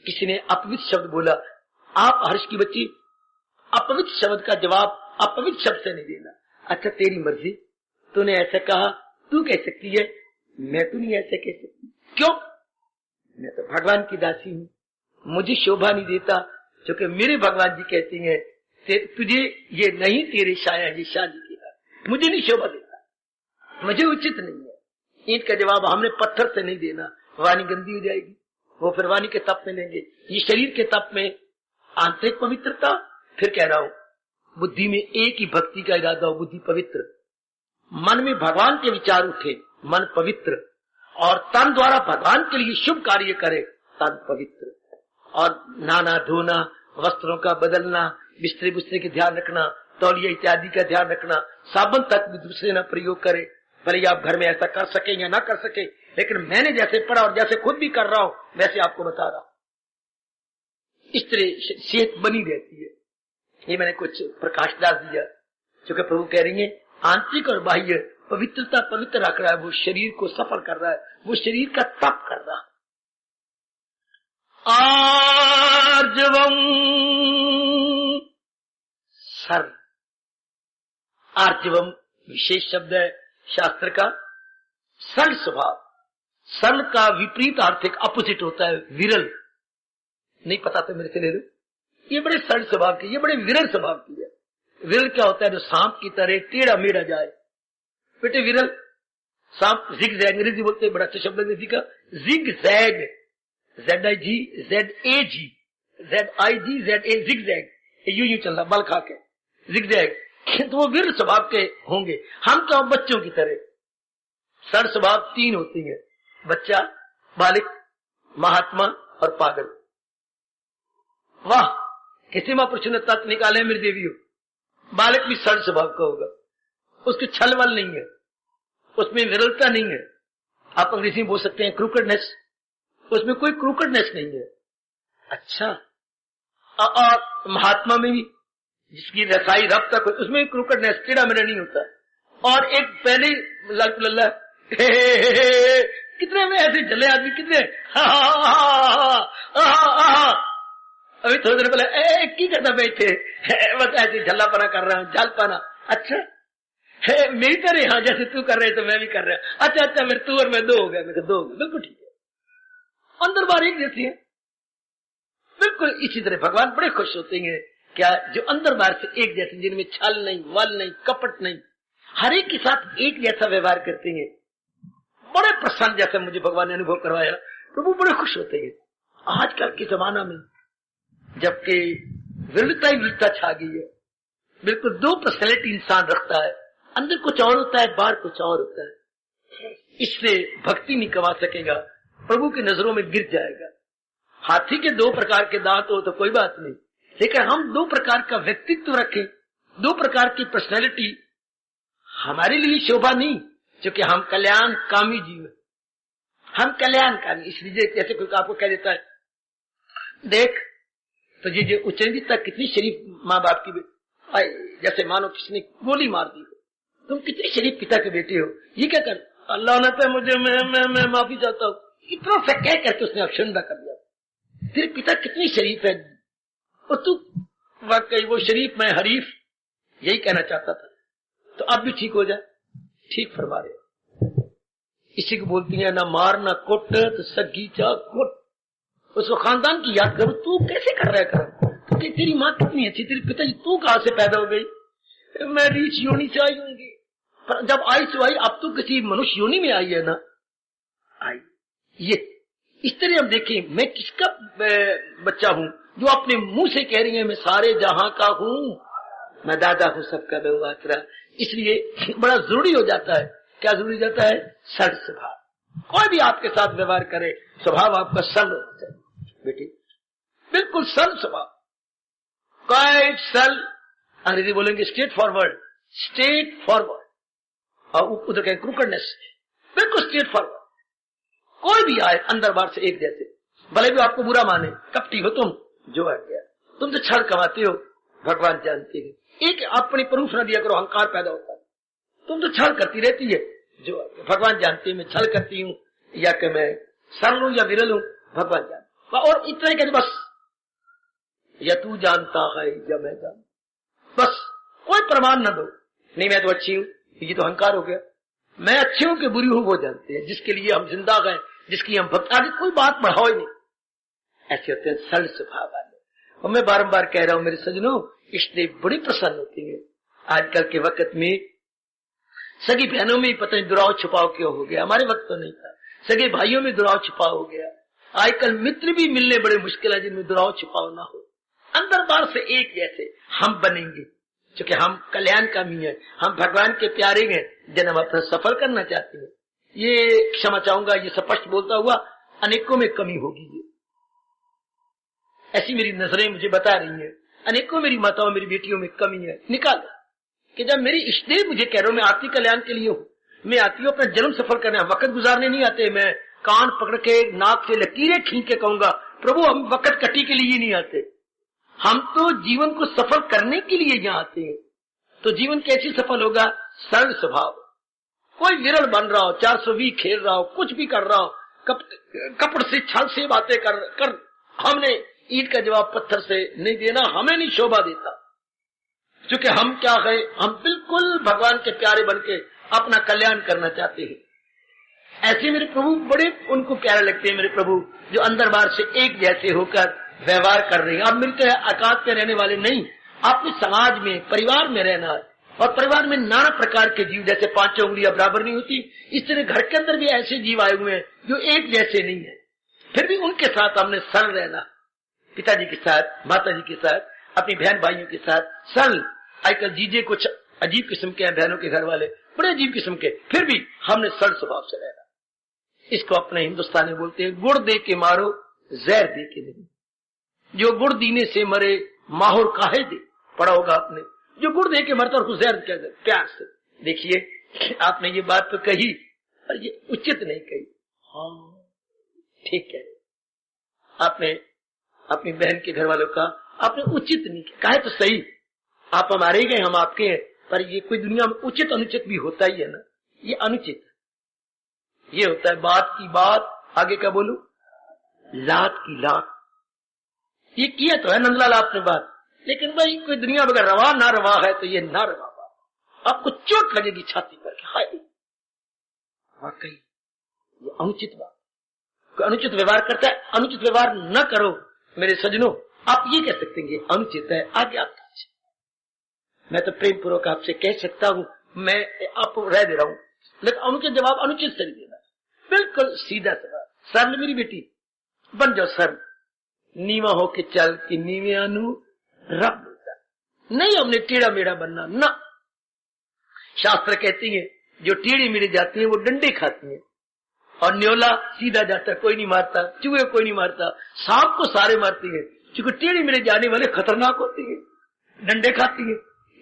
किसी ने अपवित्र शब्द बोला, आप हर्ष की बच्ची अपवित्र शब्द का जवाब अपवित्र शब्द से नहीं देना। अच्छा तेरी मर्जी, तूने ऐसा कहा, तू कह सकती है, मैं तो नहीं ऐसे कह सकती। क्यों? मैं तो भगवान की दासी हूं, मुझे शोभा नहीं देता, क्योंकि मेरे भगवान जी कहते हैं तुझे ये नहीं तेरे शाया ये शादी किया, मुझे नहीं शोभा देता, मुझे उचित नहीं है। ईंट का जवाब हमने पत्थर से नहीं देना, वाणी गंदी हो जाएगी, वो फिर वाणी के तप में लेंगे। ये शरीर के तप में आंतरिक पवित्रता, फिर कह रहा हूं बुद्धि में एक ही भक्ति का इरादा हो, बुद्धि पवित्र, मन में भगवान के विचार उठे, मन पवित्र, और तन द्वारा भगवान के लिए शुभ कार्य करे, तन पवित्र। और नहाना धोना, वस्त्रों का बदलना, बिस्तरे बुस्तरे के ध्यान रखना, तौलिया इत्यादि का ध्यान रखना, साबुन तक भी दूसरे न प्रयोग करे, भले आप घर में ऐसा कर सके या ना कर सके, लेकिन मैंने जैसे पढ़ा और जैसे खुद भी कर रहा हूं वैसे आपको बता रहा हूं। इस तरह सेहत बनी रहती है। ये मैंने कुछ प्रकाश डाल दिया, क्योंकि प्रभु कह रही है आंतरिक और बाह्य पवित्रता पवित्र रख रहा है, वो शरीर को सफल कर रहा है, वो शरीर का तप कर रहा है। आर्जवम सर, आर्जवम विशेष शब्द है शास्त्र का। सरल स्वभाव, सरल का विपरीत आर्थिक अपोजिट होता है विरल। नहीं पता तो मेरे से ले लो। ये बड़े सरल स्वभाव की, ये बड़े विरल स्वभाव की है। विरल क्या होता है? जो सांप की तरह टेढ़ा मेढ़ा जाए। बेटे विरल सांप जिग जैग, अंग्रेजी बोलते हैं, बड़ा अच्छा शब्द अंग्रेजी का, zig zag, ZIG ZAG ZIG ZA, zig zag, यूं चल रहा बल खा के, जिग जैग। तो वो विरल स्वभाव के होंगे। हम तो बच्चों की तरह। सरल स्वभाव तीन होती है, बच्चा, बालिक, महात्मा और पागल। वाह, किसी महापुरुष ने तत्व निकाले मेरी देवी हो। बालक भी सरल स्वभाव का होगा, उसके छलवल नहीं है, उसमें विरलता नहीं है। आप अंग्रेजी में बोल सकते हैं क्रूकेडनेस, उसमें कोई क्रूकेडनेस नहीं है। अच्छा, और महात्मा में भी जिसकी रसाई रब तक, उसमें क्रूकेडनेस, टेढ़ा मेढ़ा नहीं होता। और एक पहले लल्ला कितने में ऐसे चले आदमी, कितने अभी थोड़ी देर पहले की करना बैठे, बस ऐसे झल्लापना कर रहा हूँ, जालपाना। अच्छा मेरी तरह, हाँ जैसे तू कर रहे तो मैं भी कर रहा हूँ। अच्छा मेरे तू और मैं दो हो गया, मेरे दो हो गया, बिल्कुल ठीक है। अंदर बार एक जैसी है, बिल्कुल इसी तरह भगवान बड़े खुश होते हैं क्या, जो अंदर बार से एक जैसे, जिनमें छल नहीं, वल नहीं, कपट नहीं, हर एक के साथ एक जैसा व्यवहार करते हैं। बड़े प्रसन्न, जैसे मुझे भगवान ने अनुभव करवाया, प्रभु बड़े खुश होते हैं। आजकल के जमाना में जबकि विरलता ही विरलता छा गई है, बिल्कुल दो पर्सनैलिटी इंसान रखता है, अंदर कुछ और होता है, बाहर कुछ और होता है। इससे भक्ति नहीं कमा सकेगा, प्रभु की नजरों में गिर जाएगा। हाथी के दो प्रकार के दांत हो तो कोई बात नहीं, लेकिन हम दो प्रकार का व्यक्तित्व रखें, दो प्रकार की पर्सनैलिटी, हमारे लिए शोभा नहीं, क्योंकि हम कल्याण कामी जीव, हम कल्याण कामी। इसलिए जैसे कोई आपको कह देता है देख तो ये उच्चैन तक कितनी शरीफ माँ बाप की, जैसे मानो किसी ने गोली मार दी, तुम कितने शरीफ पिता के बेटे हो, ये क्या कर, अल्लाह ने तो मुझे मैं माफी चाहता हूँ, इतना सा कह करके उसने अक्षुंदा कर दिया। तेरे पिता कितनी शरीफ है, और तू वाकई वो शरीफ मैं हरीफ, यही कहना चाहता था। तो अब भी ठीक हो जाए, ठीक फरमा रहे। इसी को बोलती है ना मार ना कुट तो सगी चा कुट। उसको खानदान की याद करो, तू कैसे कर रहा है कर, क्योंकि तेरी माँ कितनी अच्छी, तेरे पिताजी, तू कहां से पैदा हो गई? मैं रीच योनि से आई होंगी, पर जब आई तो आई, अब तो किसी मनुष्य योनि में आई है ना आई। ये इस तरह हम देखें, मैं किसका बच्चा हूं जो अपने मुंह से कह रही है मैं सारे जहां का हूं, मैं दादा हूं सबका बेवाकरा। इसलिए बड़ा जरूरी हो जाता है, क्या जरूरी हो जाता है? सरल स्वभाव। कोई भी आपके साथ व्यवहार करे, स्वभाव आपका सरल होना चाहिए बेटी, बिल्कुल सरल स्वभाव, क्वाइट सरल। अंग्रेजी बोलेंगे स्ट्रेट फॉरवर्ड, स्ट्रेट फॉरवर्ड, और उधर कहें क्रूकेडनेस, बिल्कुल स्ट्रेट फॉरवर्ड। कोई भी आए अंदर बाहर से एक जैसे, भले भी आपको बुरा माने, कपटी हो तुम, जो है गया, तुम तो छल कमाते हो, भगवान जानते हैं। एक अपनी प्रूफ न दिया करो, अहंकार पैदा होता है। तुम तो छल करती रहती है, जो भगवान जानते हैं मैं छल करती हूँ या कि मैं सरल हूं या विरल हूं, भगवान जानते। और इतना ही कहते बस, या तू जानता है या मैं जानता, बस कोई प्रमाण न दो। नहीं मैं तो अच्छी हूं, ये तो अहंकार हो गया। मैं अच्छी हूं कि बुरी हूं वो जानते हैं, जिसके लिए हम जिंदा गए, जिसकी हम भक्त, आगे कोई बात बढ़ाओ ही नहीं। ऐसे होते हैं सरल स्वभाव वाले। और मैं बारंबार कह रहा हूं मेरे सज्जनों, इसलिए बड़ी प्रसन्न होती है। आजकल के वक्त में सगी बहनों में पता नहीं दुराव छुपाव क्यों हो गया, हमारे वक्त तो नहीं था। सगे भाइयों में दुराव छुपाव हो गया। आजकल मित्र भी मिलने बड़े मुश्किल है जिनमें दुराव छुपाव ना हो। अंदर बाहर से एक जैसे हम बनेंगे, क्योंकि हम कल्याणकामी हैं, हम भगवान के प्यारे हैं, जन्म अपना सफल करना चाहते हैं। ये क्षमा चाहूंगा, ये स्पष्ट बोलता हुआ, अनेकों में कमी होगी। ये ऐसी मेरी नजरें मुझे बता रही हैं, अनेकों मेरी माताओं मेरी बेटियों में कमी है। निकालो कि जब मेरी इष्टदेव मुझे कह रहे हो मैं आती कल्याण के लिए हूं, मैं आती हूं अपना जन्म सफल करने, वक्त गुजारने नहीं आते। मैं कान पकड़ के नाक से लकीरें खींच के कहूंगा प्रभु हम वक्त कटी के लिए नहीं आते, हम तो जीवन को सफल करने के लिए यहाँ आते हैं। तो जीवन कैसे सफल होगा? सरल स्वभाव। कोई विरल बन रहा हो, 420 खेल रहा हो, कुछ भी कर रहा हो, कपड़ से छल से बातें कर हमने ईंट का जवाब पत्थर से नहीं देना, हमें नहीं शोभा देता। क्योंकि हम क्या है, हम बिल्कुल भगवान के प्यारे बनके अपना कल्याण करना चाहते हैं। ऐसे मेरे प्रभु बड़े उनको प्यारे लगते हैं, मेरे प्रभु जो अंदर बाहर से एक जैसे होकर व्यवहार कर रहे हैं। अब मिलते हैं आकाश पे रहने वाले नहीं, अपने समाज में परिवार में रहना है। और परिवार में नाना प्रकार के जीव, जैसे 5 उंगलियां बराबर नहीं होती, इस तरह घर के अंदर भी ऐसे जीव आए हुए हैं जो एक जैसे नहीं है। फिर भी उनके साथ हमने सरल रहना, पिताजी के साथ, माता जी के साथ, अपनी बहन भाइयों के साथ सरल। आजकल जीजे कुछ अजीब किस्म के हैं, बहनों के घर वाले बड़े अजीब किस्म के, फिर भी हमने सरल स्वभाव से रहना। इसको अपने हिंदुस्तानी बोलते हैं गुड़ दे के मारो जहर दे के नहीं। जो गुड़ दीने से मरे माहौर काहे दे, पढ़ा होगा आपने। जो गुड़ दे के मरता और जहर क्या दे, प्यार से। देखिए आपने ये बात तो कही और ये उचित नहीं कही। हाँ ठीक है, आपने अपनी बहन के घर वालों का आपने उचित नहीं कहा है तो सही, आप हमारे गए हम आपके हैं, पर ये कोई दुनिया में उचित अनुचित भी होता ही है ना। ये अनुचित ये होता है बात की बात, आगे क्या बोलूं, लात की लात। ये किया तो है नंदलाल आपने बात, लेकिन भाई कोई दुनिया में अगर रवा ना रवा है तो ये ना रवा बात, आपको चोट लगेगी छाती पर, हाय वाकई ये अनुचित बात। कोई अनुचित व्यवहार करता है, अनुचित व्यवहार न करो मेरे सज्जनों। आप ये कह सकते हैं अनुचित है, आगे आप मैं तो प्रेम पूर्वक आपसे कह सकता हूं, मैं आपको रह दे रहा हूं, लेकिन अनुचित जवाब अनुचित से नहीं देना, बिल्कुल सीधा सवाल। सरल मेरी बेटी बन जाओ सरल, नीवा होके चल कि नीवे अनु रब नहीं, हमने टेढ़ा मेढ़ा बनना ना। शास्त्र कहती है जो टेढ़ी मेढ़ी जाती है वो डंडे खाती है, और न्योला सीधा जाता है, कोई नहीं मारता, चूहे कोई नहीं मारता, सांप को सारे मारती है। क्योंकि टेढ़ी मेढ़े जाने वाले खतरनाक होती है, डंडे खाती है।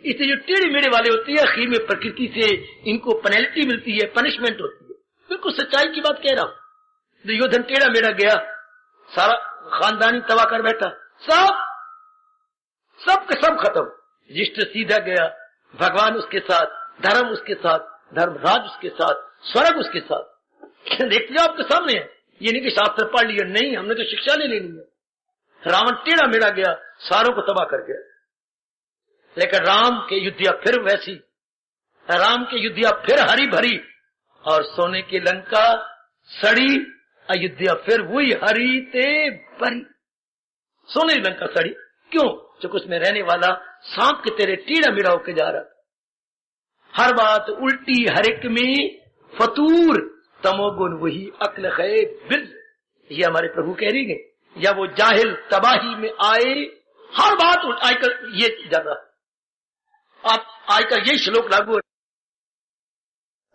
इसलिए जो टेढ़ी मेढ़े वाले होती है आखिर में प्रकृति से इनको पेनल्टी मिलती है, पनिशमेंट होती है। बिल्कुल सच्चाई की बात कह रहा हूं। दुर्योधन टेढ़ा मेढ़ा गया, सारा खानदानी तबाह कर बैठा, सब के सब खत्म। जिष्ट सीधा गया, भगवान उसके साथ, धर्म उसके साथ, धर्मराज उसके साथ, स्वर्ग उसके साथ। देखते आपके सामने है, ये नहीं कि शास्त्र पढ़ लिया, नहीं, हमने तो शिक्षा ले लेनी है। रावण टेढ़ा मेढ़ा गया, सारों को तबाह कर गया, लेकिन राम के युद्धिया फिर वैसी, राम के युद्धिया फिर हरी भरी, और सोने की लंका सड़ी, अयोध्या फिर वही हरी ते भरी। सोने की लंका सड़ी क्यों? क्योंकि उसमें रहने वाला सांप के तेरे टेढ़ा मेढ़ा होके जा रहा था। हर बात उल्टी, हर एक में फतूर, तमोगुण वही अक्ल है बिल। ये हमारे प्रभु कह रही है, या वो जाहिल तबाही में आए, हर बात आजकल ये ज्यादा, आप आजकल ये श्लोक लागू,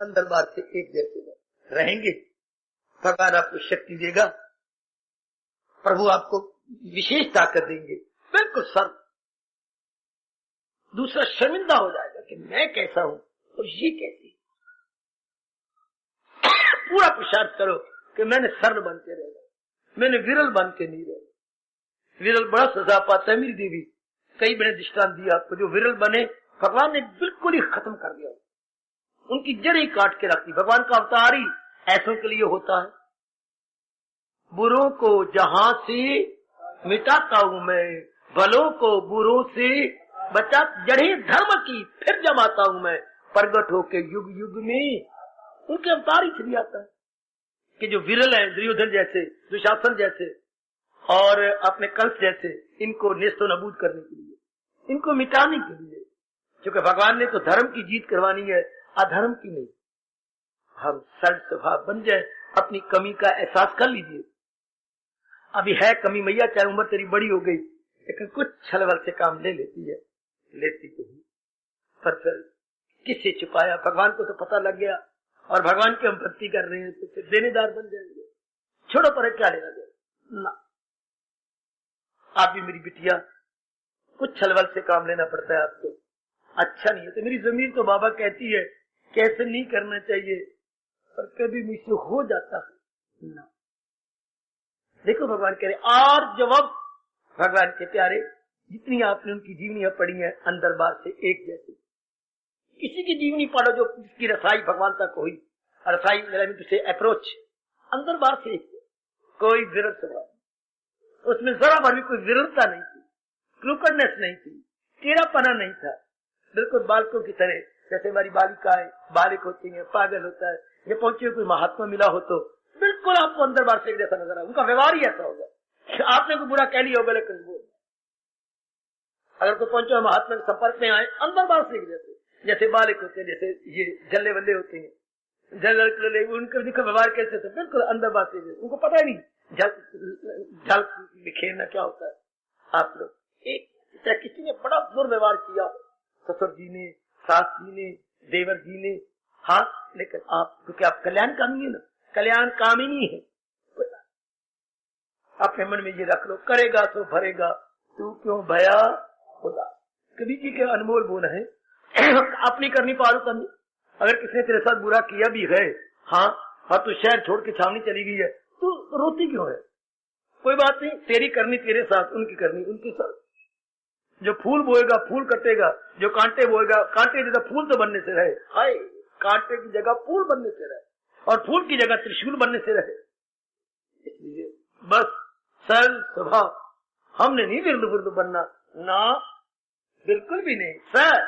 अंदर बात से एक जैसे रहेंगे, भगवान आपको शक्ति देगा, प्रभु आपको विशेष ताकत देंगे, बिल्कुल सर। दूसरा शर्मिंदा हो जाएगा कि मैं कैसा हूं और ये कैसी। पूरा पुरुषार्थ करो कि मैंने सरल बन के रहना, मैंने विरल बन के नहीं रहना, विरल बड़ा सजा पाता है। मेरी देवी कई बड़े दृष्टांत दिया आपको, जो विरल बने भगवान ने बिल्कुल ही खत्म कर दिया, उनकी जड़ ही काट के रखती। भगवान का अवतार ही ऐसों के लिए होता है। बुरों को जहां से मिटाता हूं मैं, भलों को बुरों से बचा, जड़े धर्म की फिर जमाता हूं मैं। प्रगट होके युग युग में उनके अवतार ही चली आता है कि जो विरल है, दुर्योधन जैसे, दुशासन जैसे और अपने कंस जैसे, इनको नेस्तो नबूद करने के लिए, इनको मिटाने के लिए। क्योंकि भगवान ने तो धर्म की जीत करवानी है, अधर्म की नहीं। हम सरल स्वभाव बन जाए, अपनी कमी का एहसास कर लीजिए। अभी है कमी मैया, चाहे उम्र तेरी बड़ी हो गई, लेकिन कुछ छलवल से काम ले लेती है, लेती तो ही, पर फिर किससे छुपाया? भगवान को तो पता लग गया और भगवान की हम भक्ति कर रहे हैं तो फिर देनेदार बन जाएंगे। छोड़ो पर क्या लेना दे ना। आप भी मेरी बिटिया, कुछ छलवल से काम लेना पड़ता है आपको, अच्छा नहीं है तो मेरी जमीन तो बाबा कहती है कैसे नहीं करना चाहिए, पर कभी मुझसे हो जाता है ना। देखो भगवान कह रहे, और जवाब भगवान के प्यारे, जितनी आपने उनकी जीवनियां पढ़ी हैं अंदर बार से एक जैसी, किसी की जीवनी पढ़ो जो जिसकी रसाई भगवान तक हुई, रसाई मेरा से अप्रोच अंदर बार से एक, कोई विरल स्वभाव, उसमें जरा भर भी कोई विरलता नहीं थी, क्रूकनेस नहीं थी, टेढ़ापना नहीं था। बिल्कुल बालकों की तरह, जैसे हमारी बालिकाएं बालिक होती हैं, पागल होता है, ये पहुंचे कोई महात्मा मिला हो तो बिल्कुल आपको अंदर बार से एक जैसा नजर आए, उनका व्यवहार ही ऐसा होगा। आपने कोई बुरा कह लिया होगा, लेकिन वो अगर कोई पहुंचो महात्मा के संपर्क में आए, अंदर बार से एक जैसे बालिक होते हैं, जैसे ये जल्ले वल्ले होते हैं, जल्ले उनका देखो व्यवहार कैसे होता है, बिल्कुल अंदर बार से, उनको पता ही नहीं जल बिखेरना क्या होता है। आप लोग एक किसी ने बड़ा दुर्व्यवहार किया, ससुर जी ने, सास जी ने, देवर जी ने, हाँ, लेकिन आप, क्योंकि आप कल्याण कामी है ना, कल्याण कामिनी है, अपने मन में ये रख लो, करेगा तो भरेगा, तू क्यों भया खुदा। कभी जी के अनमोल बोल है, अपनी करनी पारो करनी। अगर किसने तेरे साथ बुरा किया भी है, हाँ तू शहर छोड़ के छावनी चली गई है, तू रोती क्यों है? कोई बात नहीं, तेरी करनी तेरे साथ, उनकी करनी उनके साथ। जो फूल बोएगा फूल कटेगा, जो कांटे बोएगा कांटे की जगह फूल तो बनने से रहे। हाय, कांटे की जगह फूल बनने से रहे और फूल की जगह त्रिशूल बनने से रहे। इसलिए बस सरल स्वभाव, हमने नहीं विरुद्ध विरुद्ध बनना ना, बिल्कुल भी नहीं। सर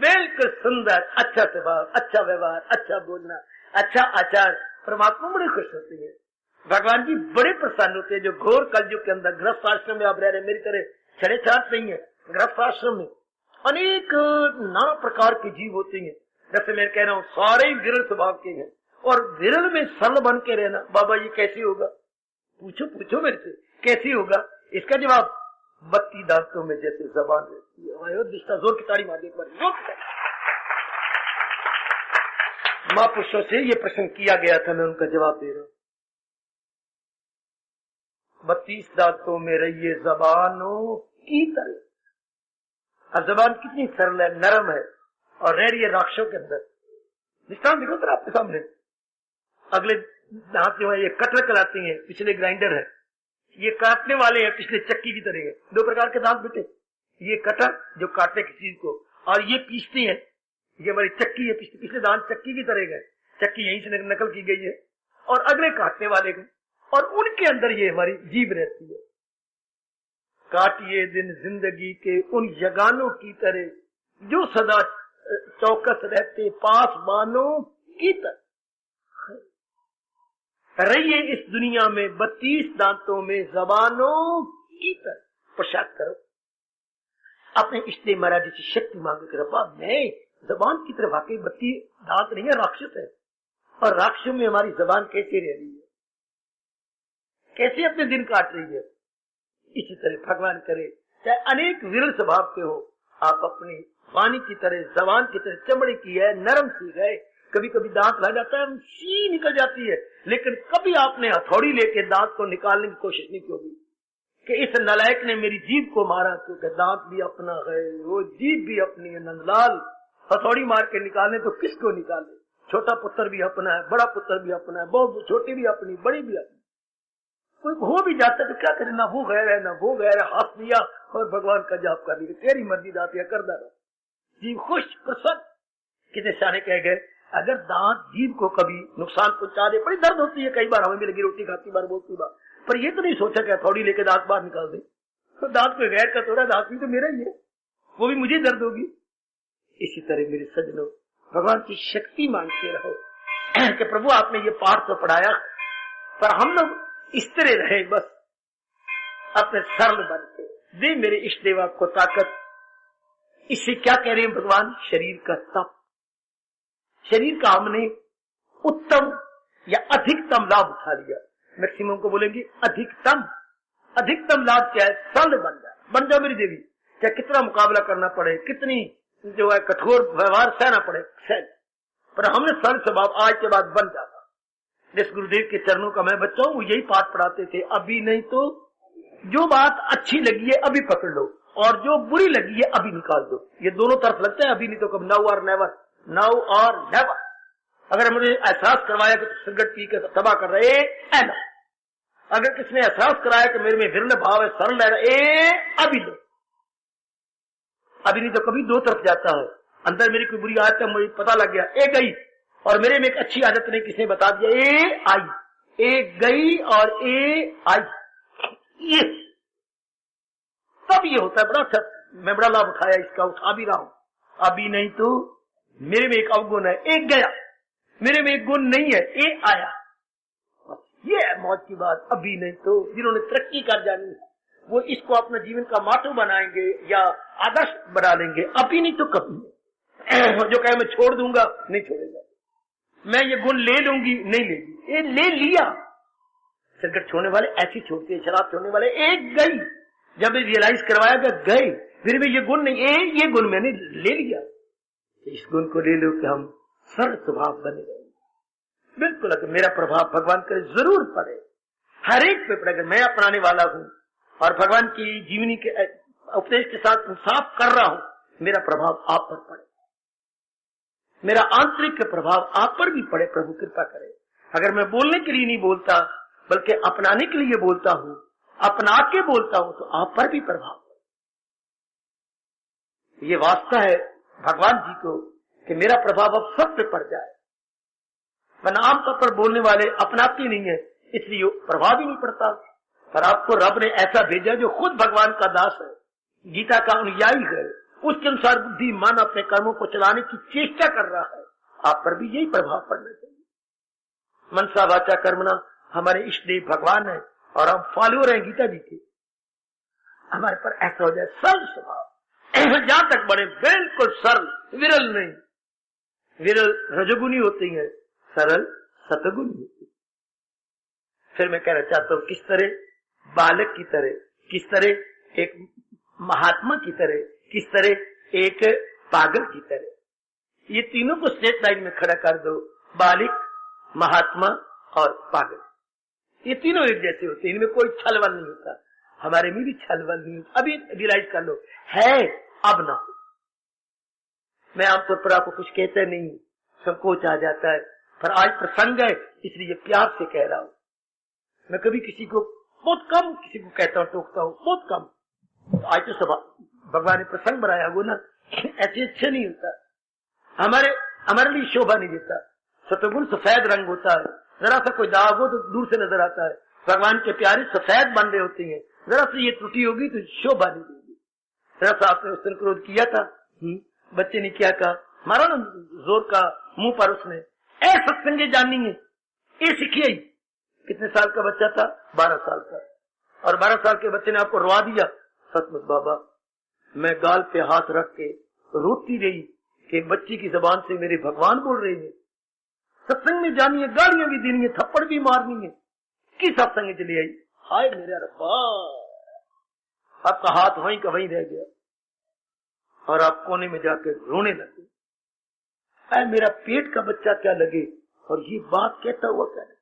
बिल्कुल सुंदर, अच्छा स्वभाव, अच्छा व्यवहार, अच्छा बोलना, अच्छा आचार, परमात्मा बड़े खुश होते हैं, भगवान जी बड़े प्रसन्न होते हैं। जो घोर कलयुग के अंदर गृहस्थ आश्रम में आप रह रहे, मेरी तरह छड़े छाट नहीं है, गृहस्थ आश्रम में अनेक नाना प्रकार के जीव होते हैं। जैसे मैं कह रहा हूँ, सारे विरल स्वभाव के हैं, और विरल में सरल बन के रहना। बाबा ये कैसे होगा? पूछो पूछो मेरे से, कैसे होगा? इसका जवाब 32 दांतों में जैसे जबान रहती है। दिशा जोर की ताड़ी मार दे, एक बार जोर की ताड़ी। महापुरुषों से ये प्रश्न किया गया था, मैं उनका जवाब दे रहा हूँ। 32 दांतों में रहिए जबानों की तरह। अब जबान कितनी सरल है, नरम है, और रह रही है राक्षसों के अंदर। निष्ठान देखो सर आपके सामने, अगले दांत जो है ये कटर कराते हैं, पिछले ग्राइंडर है, ये काटने वाले हैं, पिछले चक्की की तरह है। 2 प्रकार के दांत बेटे, ये कटर जो काटते किसी चीज को, और ये पीसते हैं, ये हमारी चक्की है। पिछले दांत चक्की की तरह है, चक्की यहीं से नकल की गई है, और अगले काटने वाले हैं, और उनके अंदर ये हमारी जीभ रहती है। काटिए दिन जिंदगी के उन यगानों की तरह, जो सदा चौकस रहते पासबानों की तरह। रहिए इस दुनिया में 32 दांतों में जबानों की तरह। प्रसाद करो, अपने इष्ट महाराज जी से शक्ति मांग कर, मैं जबान की तरफ वाकई 32 दांत नहीं है, राक्षस है, और राक्षसों में हमारी जबान कैसे रह रही है, कैसे अपने दिन काट रही है। इसी तरह भगवान करे, चाहे अनेक विरल स्वभाव के हो, आप अपनी वाणी की तरह, जबान की तरह चमड़े की है, नरम सी है, कभी कभी दांत लग जाता है, सी निकल जाती है, लेकिन कभी आपने हथौड़ी लेके दांत को निकालने की कोशिश नहीं की होगी कि इस नलायक ने मेरी जीभ को मारा, क्योंकि दांत भी अपना है, वो जीभ भी अपनी है। नंदलाल, हथौड़ी मार के निकालने तो किसको निकाले? छोटा पुत्र भी अपना है, बड़ा पुत्र भी अपना है, बहुत छोटी भी अपनी, बड़ी भी अपनी। कोई हो भी जाता है तो क्या करे, ना वो गैर है ना वो गैर है, हंस दिया और भगवान का जाप कर लिया, तेरी मर्जी दातिया करदा रहो, जीव खुश प्रसन्न। कितने सारे कह गए अगर दांत जीव को कभी नुकसान पहुंचा दे, बड़ी दर्द होती है, कई बार हमें भी लगी रोटी खाती बार बोलती बार, पर ये तो नहीं सोचा कि थोड़ी लेके दांत बाहर निकाल दे, तो दांत को गैर का थोड़ा, दांत भी तो मेरा ही है, वो भी मुझे दर्द होगी। इसी तरह मेरे सज्जनों भगवान की शक्ति मांगते रहो कि प्रभु आपने ये पाठ तो पढ़ाया, पर हम लोग इस तरह रहे बस अपने सरल बन के, दे मेरे इष्ट देव आपको ताकत। इससे क्या कह रहे हैं भगवान, शरीर का तप, शरीर का हमने उत्तम या अधिकतम लाभ उठा लिया। मैक्सिमम को बोलेंगे अधिकतम, अधिकतम लाभ क्या है, सरल बन जाए, बन जाओ मेरी देवी, चाहे कितना मुकाबला करना पड़े, कितनी जो है कठोर व्यवहार सहना पड़े सहन, पर हमने सरल स्वभाव आज के बाद बन जाता। जिस गुरुदेव के चरणों का मैं बच्चा हूं, वो यही पाठ पढ़ाते थे, अभी नहीं तो जो बात अच्छी लगी है अभी पकड़ लो, और जो बुरी लगी है अभी निकाल दो। ये दोनों तरफ लगता है, अभी नहीं तो कब, नाउ और नेवर, नाउ और नेवर। अगर मुझे एहसास करवाया कि सिगरेट पी के तबाह कर रहे हैं, अगर किसने एहसास कराया कि मेरे में विरल भाव है, सरल है, अभी लो, अभी नहीं तो कभी दो तरफ जाता है। अंदर मेरी कोई बुरी आदत है, मुझे पता लग गया, ए गई, और मेरे में एक अच्छी आदत नहीं किसने बता दिया, ए आई, ए गई और ए आई, ये तब ये होता है बड़ा अच्छा, मैं बड़ा लाभ उठाया इसका, उठा भी रहा हूं। अभी नहीं तो मेरे में एक अवगुण है, एक गया, मेरे में एक गुण नहीं है, ए आया, ये है मौज की बात। अभी नहीं तो जिन्होंने तरक्की कर जानी है वो इसको अपने जीवन का माटो बनाएंगे या आदर्श बना लेंगे, अभी नहीं तो कभी। जो कहे मैं छोड़ दूंगा, नहीं छोड़ेगा, मैं ये गुण ले लूंगी, नहीं लेगी, ये ले लिया। सिगरेट छोड़ने वाले ऐसी छोड़ते हैं, शराब छोड़ने वाले एक गई, जब रियलाइज करवाया गया गए, फिर भी ये गुण नहीं, ये गुण मैंने ले लिया, इस गुण को ले लो कि हम सरल स्वभाव बने रहेंगे। बिल्कुल अगर मेरा प्रभाव भगवान करे जरूर पड़े, हर एक पे पड़ेगा, मैं अपनाने वाला हूँ और भगवान की जीवनी के उपदेश के साथ इंसाफ कर रहा हूँ, मेरा प्रभाव आप पर पड़े, मेरा आंतरिक प्रभाव आप पर भी पड़े, प्रभु कृपा करे। अगर मैं बोलने के लिए नहीं बोलता बल्कि अपनाने के लिए बोलता हूँ, अपना के बोलता हूँ, तो आप पर भी प्रभाव। ये वास्ता है भगवान जी को कि मेरा प्रभाव अब सब पे पड़ जाए, वरना आमतौर पर बोलने वाले अपनाते नहीं है, इसलिए प्रभाव ही नहीं पड़ता। पर आपको रब ने ऐसा भेजा जो खुद भगवान का दास है, गीता का अनुयायी है, उसके अनुसार बुद्धि मन अपने कर्मों को चलाने की चेष्टा कर रहा है, आप पर भी यही प्रभाव पड़ना चाहिए। मनसा वाचा कर्मणा हमारे इष्ट देव भगवान है और हम फॉलोअर हैं गीता जी के, हमारे पर ऐसा हो जाए सरल स्वभाव, जहां तक बढ़े बिल्कुल सरल, विरल नहीं। विरल रजोगुनी होती है, सरल सतगुनी होती है। फिर मैं कहना चाहता हूं किस तरह बालक की तरह, किस तरह एक महात्मा की तरह, किस तरह एक पागल की तरह, ये तीनों को स्ट्रेट लाइन में खड़ा कर दो, बालिक, महात्मा और पागल, ये तीनों एक जैसे होते हैं, इनमें कोई छलवल नहीं होता। हमारे में भी छलवल नहीं होता, अभी रियलाइज कर लो है, अब ना हो। मैं आमतौर पर आपको कुछ कहते नहीं, संकोच आ जाता है, पर आज प्रसंग है इसलिए प्यार से कह रहा हूं। मैं कभी किसी को बहुत कम किसी को कहता हूं, टोकता हूं, बहुत कम। आज तो सब भगवान ने प्रसंग बनाया वो ना, ऐसे अच्छे नहीं होता, हमारे लिए शोभा नहीं देता। सतगुण सफेद रंग होता है, जरा सा कोई दाग हो तो दूर से नजर आता है, भगवान के प्यारे सफेद बन रहे होते हैं, जरा सी ये त्रुटि होगी तो शोभा नहीं देगी। जरा सा आपने उस दिन क्रोध किया था, बच्चे ने क्या कहा, मारा ना जोर का मुंह पर उसने, ऐ सत्संगे जानी है, ये सीखिए। कितने साल का बच्चा था? 12 साल का। और 12 साल के बच्चे ने आपको रोवा दिया। सचमुच बाबा, मैं गाल पे हाथ रख के रोती रही कि बच्ची की जबान से मेरे भगवान बोल रहे हैं। सत्संग में जानी है, गालियां भी देनी है, थप्पड़ भी मारनी है, किस सत्संग चली आई? हाय मेरा रब्बा, आपका हाथ वहीं का वहीं रह गया और आप कोने में जाकर रोने लगे। ऐ मेरा पेट का बच्चा क्या लगे, और ये बात कहता हुआ क्या है?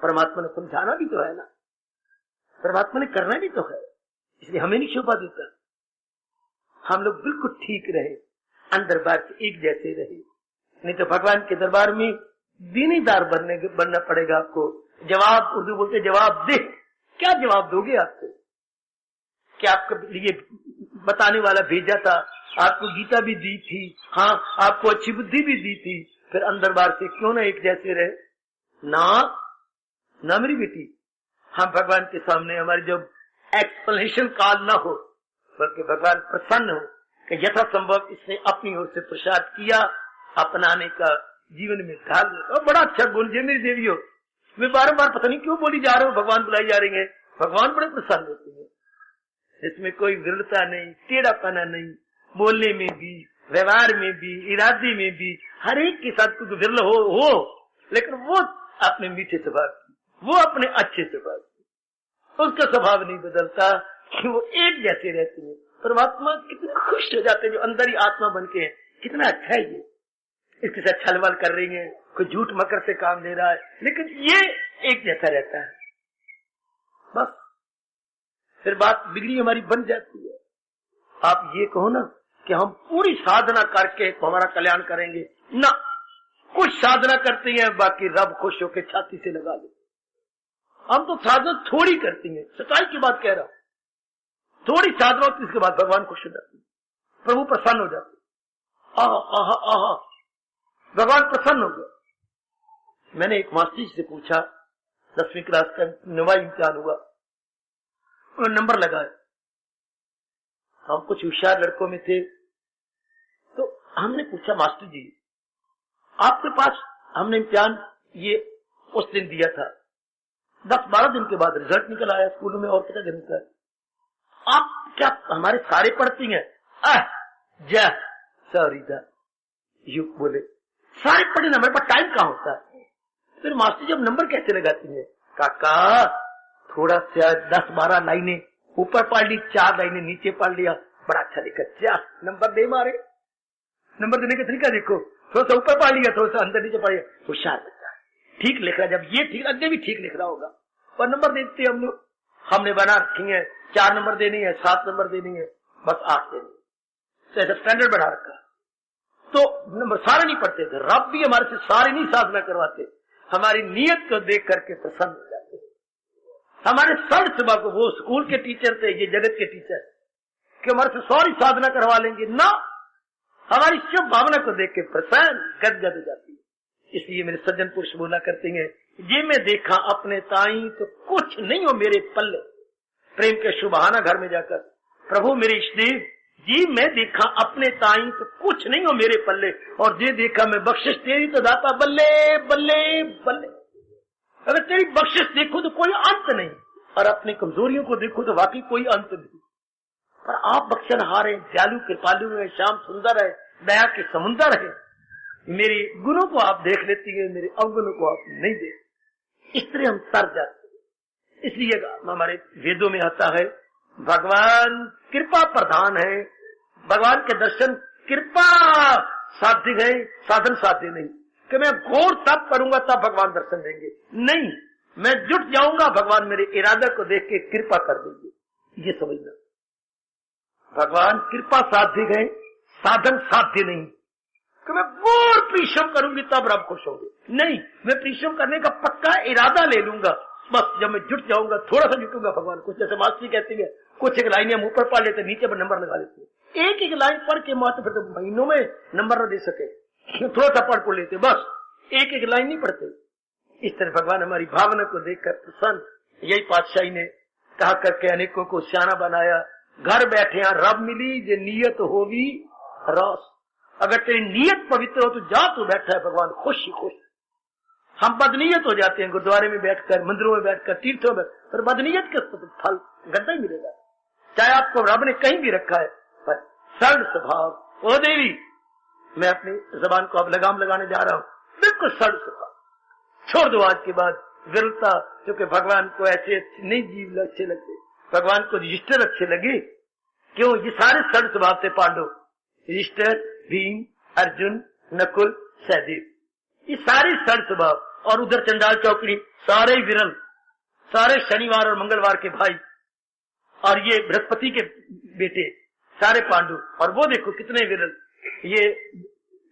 परमात्मा ने समझाना भी तो है ना, परमात्मा ने करना भी तो है, इसलिए हमें नहीं शोभा देता। हम लोग बिल्कुल ठीक रहे, अंदर बाहर से एक जैसे रहे, नहीं तो भगवान के दरबार में दीनीदार बनना पड़ेगा आपको, जवाब, उर्दू बोलते जवाब दे। क्या जवाब दोगे आपको? क्या आपके लिए बताने वाला भेजा था? आपको गीता भी दी थी, हाँ आपको अच्छी बुद्धि भी दी थी, फिर अंदर बाहर से क्यों ना एक जैसे रहे? ना मेरी बेटी, हम भगवान के सामने हमारी जब एक्सप्लेनेशन काल ना हो, बल्कि भगवान प्रसन्न हो कि यथासंभव इसने अपनी ओर से प्रसाद किया, अपनाने का, जीवन में ढालने का। बड़ा अच्छा गुण है मेरी देवियों। मैं बार पता नहीं क्यों बोली जा रहा हूँ, भगवान बुलाई जा रही है। भगवान बड़े प्रसन्न होते हैं, इसमें कोई विरलता नहीं, टेढ़ापना नहीं, बोलने में भी, व्यवहार में भी, इरादे में भी, हर एक के साथ कुछ विरल हो, लेकिन वो अपने मीठे स्वभाव की, वो अपने अच्छे स्वभाव की, उसका स्वभाव नहीं बदलता, वो एक जैसे रहते हैं। परमात्मा कितने खुश हो जाते हैं जो अंदर ही आत्मा बन के, कितना अच्छा है ये, इसके साथ छलबल कर रही है, कोई झूठ मकर से काम ले रहा है, लेकिन ये एक जैसा रहता है। बस फिर बात बिगड़ी हमारी बन जाती है। आप ये कहो ना कि हम पूरी साधना करके हमारा कल्याण करेंगे, ना, कुछ साधना करते हैं बाकी रब खुश होकर छाती से लगा दे। हम तो साधना थोड़ी करती हैं, सच्चाई की बात कह रहा हूं, थोड़ी साधना होती, इसके बाद भगवान खुश हो जाते, प्रभु प्रसन्न हो जाते, आहा भगवान प्रसन्न हो गया। मैंने एक मास्टर जी से पूछा, 10वीं क्लास का 9वां इम्तिहान हुआ, उन्होंने नंबर लगाए, हम कुछ होशियार लड़कों में थे, तो हमने पूछा मास्टर जी आपके पास, हमने इम्तिहान ये उस दिन दिया था, 10-12 दिन के बाद रिजल्ट निकल आया स्कूल में, और पता नहीं था, आप क्या हमारे सारे पढ़ती हैं? सॉरी यू बोले, सारे पढ़े ना, हमारे पास टाइम कहाँ होता है। फिर मास्टर जी अब नंबर कैसे लगाती है? काका थोड़ा सा 10-12 लाइनें ऊपर पढ़ ली, 4 लाइनें नीचे पढ़ लिया, बड़ा अच्छा लिखा, क्या नंबर दे मारे। नंबर देने का तरीका देखो, थोड़ा सा ऊपर पढ़ लिया, थोड़ा सा अंदर नीचे पढ़ लिया, होशियार बच्चा ठीक लिख रहा, जब ये ठीक, आगे भी ठीक लिख रहा होगा। और नंबर देते हम लोग, हमने बना रखी है 4 नंबर देनी है, 7 नंबर देनी है, बस 8 देनी है, स्टैंडर्ड बना रखा। तो नंबर सारे नहीं पढ़ते थे, रब भी हमारे से सारे नहीं साधना करवाते, हमारी नीयत को देख करके प्रसन्न हो जाते। हमारे सर सुबह को, वो स्कूल के टीचर थे, ये जगत के टीचर, कि हमारे से सारी साधना करवा लेंगे ना, हमारी शुभ भावना को देख के प्रसन्न गदगद हो जाती है। इसलिए मेरे सज्जन पुरुष बोला करते हैं, ये मैं देखा अपने ताई तो कुछ नहीं हो मेरे पल्ले। प्रेम के शुभाना घर में जाकर, प्रभु मेरे इष्टदेव जी, मैं देखा अपने ताई तो कुछ नहीं हो मेरे पल्ले, और ये देखा मैं बख्शिश तेरी तो दाता बल्ले बल्ले बल्ले। अगर तेरी बख्शिश देखो तो कोई अंत नहीं, और अपनी कमजोरियों को देखो तो वाकई कोई अंत नहीं। पर आप बख्शनहार हैं, दयालु कृपालु है, श्याम सुंदर है, दया के समुंदर है, मेरे गुणों को आप देख लेती है, मेरे अवगुणों को आप नहीं देखते, इस तरह हम तर जाते हैं। इसलिए हमारे वेदों में आता है, भगवान कृपा प्रधान है, भगवान के दर्शन कृपा साध्य है, साधन साध्य नहीं, कि मैं घोर तप करूंगा तब भगवान दर्शन देंगे, नहीं, मैं जुट जाऊंगा, भगवान मेरे इरादे को देख के कृपा कर देंगे। ये समझना, भगवान कृपा साध्य है, साधन साध्य नहीं, कि मैं घोर परिश्रम करूंगी तब रब खुश होंगे, नहीं, मैं परिश्रम करने का पक्का इरादा ले लूंगा, बस जब मैं जुट जाऊंगा, थोड़ा सा जुटूंगा भगवान कुछ, जैसे मास्टर कहती है, कुछ एक लाइन हम ऊपर पढ़ लेते, नीचे पर नंबर लगा लेते, एक एक लाइन पढ़ के मात्र फिर तो महीनों में नंबर न दे सके, थोड़ा सा पढ़ लेते, बस एक एक लाइन नहीं पढ़ते। इस तरह भगवान हमारी भावना को देखकर प्रसन्न, यही पातशाही ने कहा करके अनेकों को सियाना बनाया, घर बैठे यहाँ रब मिली जे नीयत होगी रस। अगर तेरी नीयत पवित्र हो तो जा, तू बैठा है भगवान खुश ही खुश। हम बदनीयत हो जाते हैं गुरुद्वारे में बैठकर, मंदिरों में बैठकर, तीर्थों में, पर बदनीयत के फल गंदा ही मिलेगा, चाहे आपको रब ने कहीं भी रखा है। पर सरल स्वभाव, ओ देवी, मैं अपनी जबान को अब लगाम लगाने जा रहा हूँ, बिल्कुल सरल स्वभाव छोड़ दो आज के बाद विरलता, क्योंकि भगवान को ऐसे नहीं जीव अच्छे लगते, भगवान को रजिस्टर अच्छे लगे। क्यों? ये सारे सरल स्वभाव थे पांडव, रजिस्टर, भीम, अर्जुन, नकुल, सहदेव, ये सारे सरल स्वभाव, और उधर चंडाल चौकड़ी सारे विरल, सारे शनिवार और मंगलवार के भाई, और ये बृहस्पति के बेटे सारे पांडु, और वो देखो कितने विरल, ये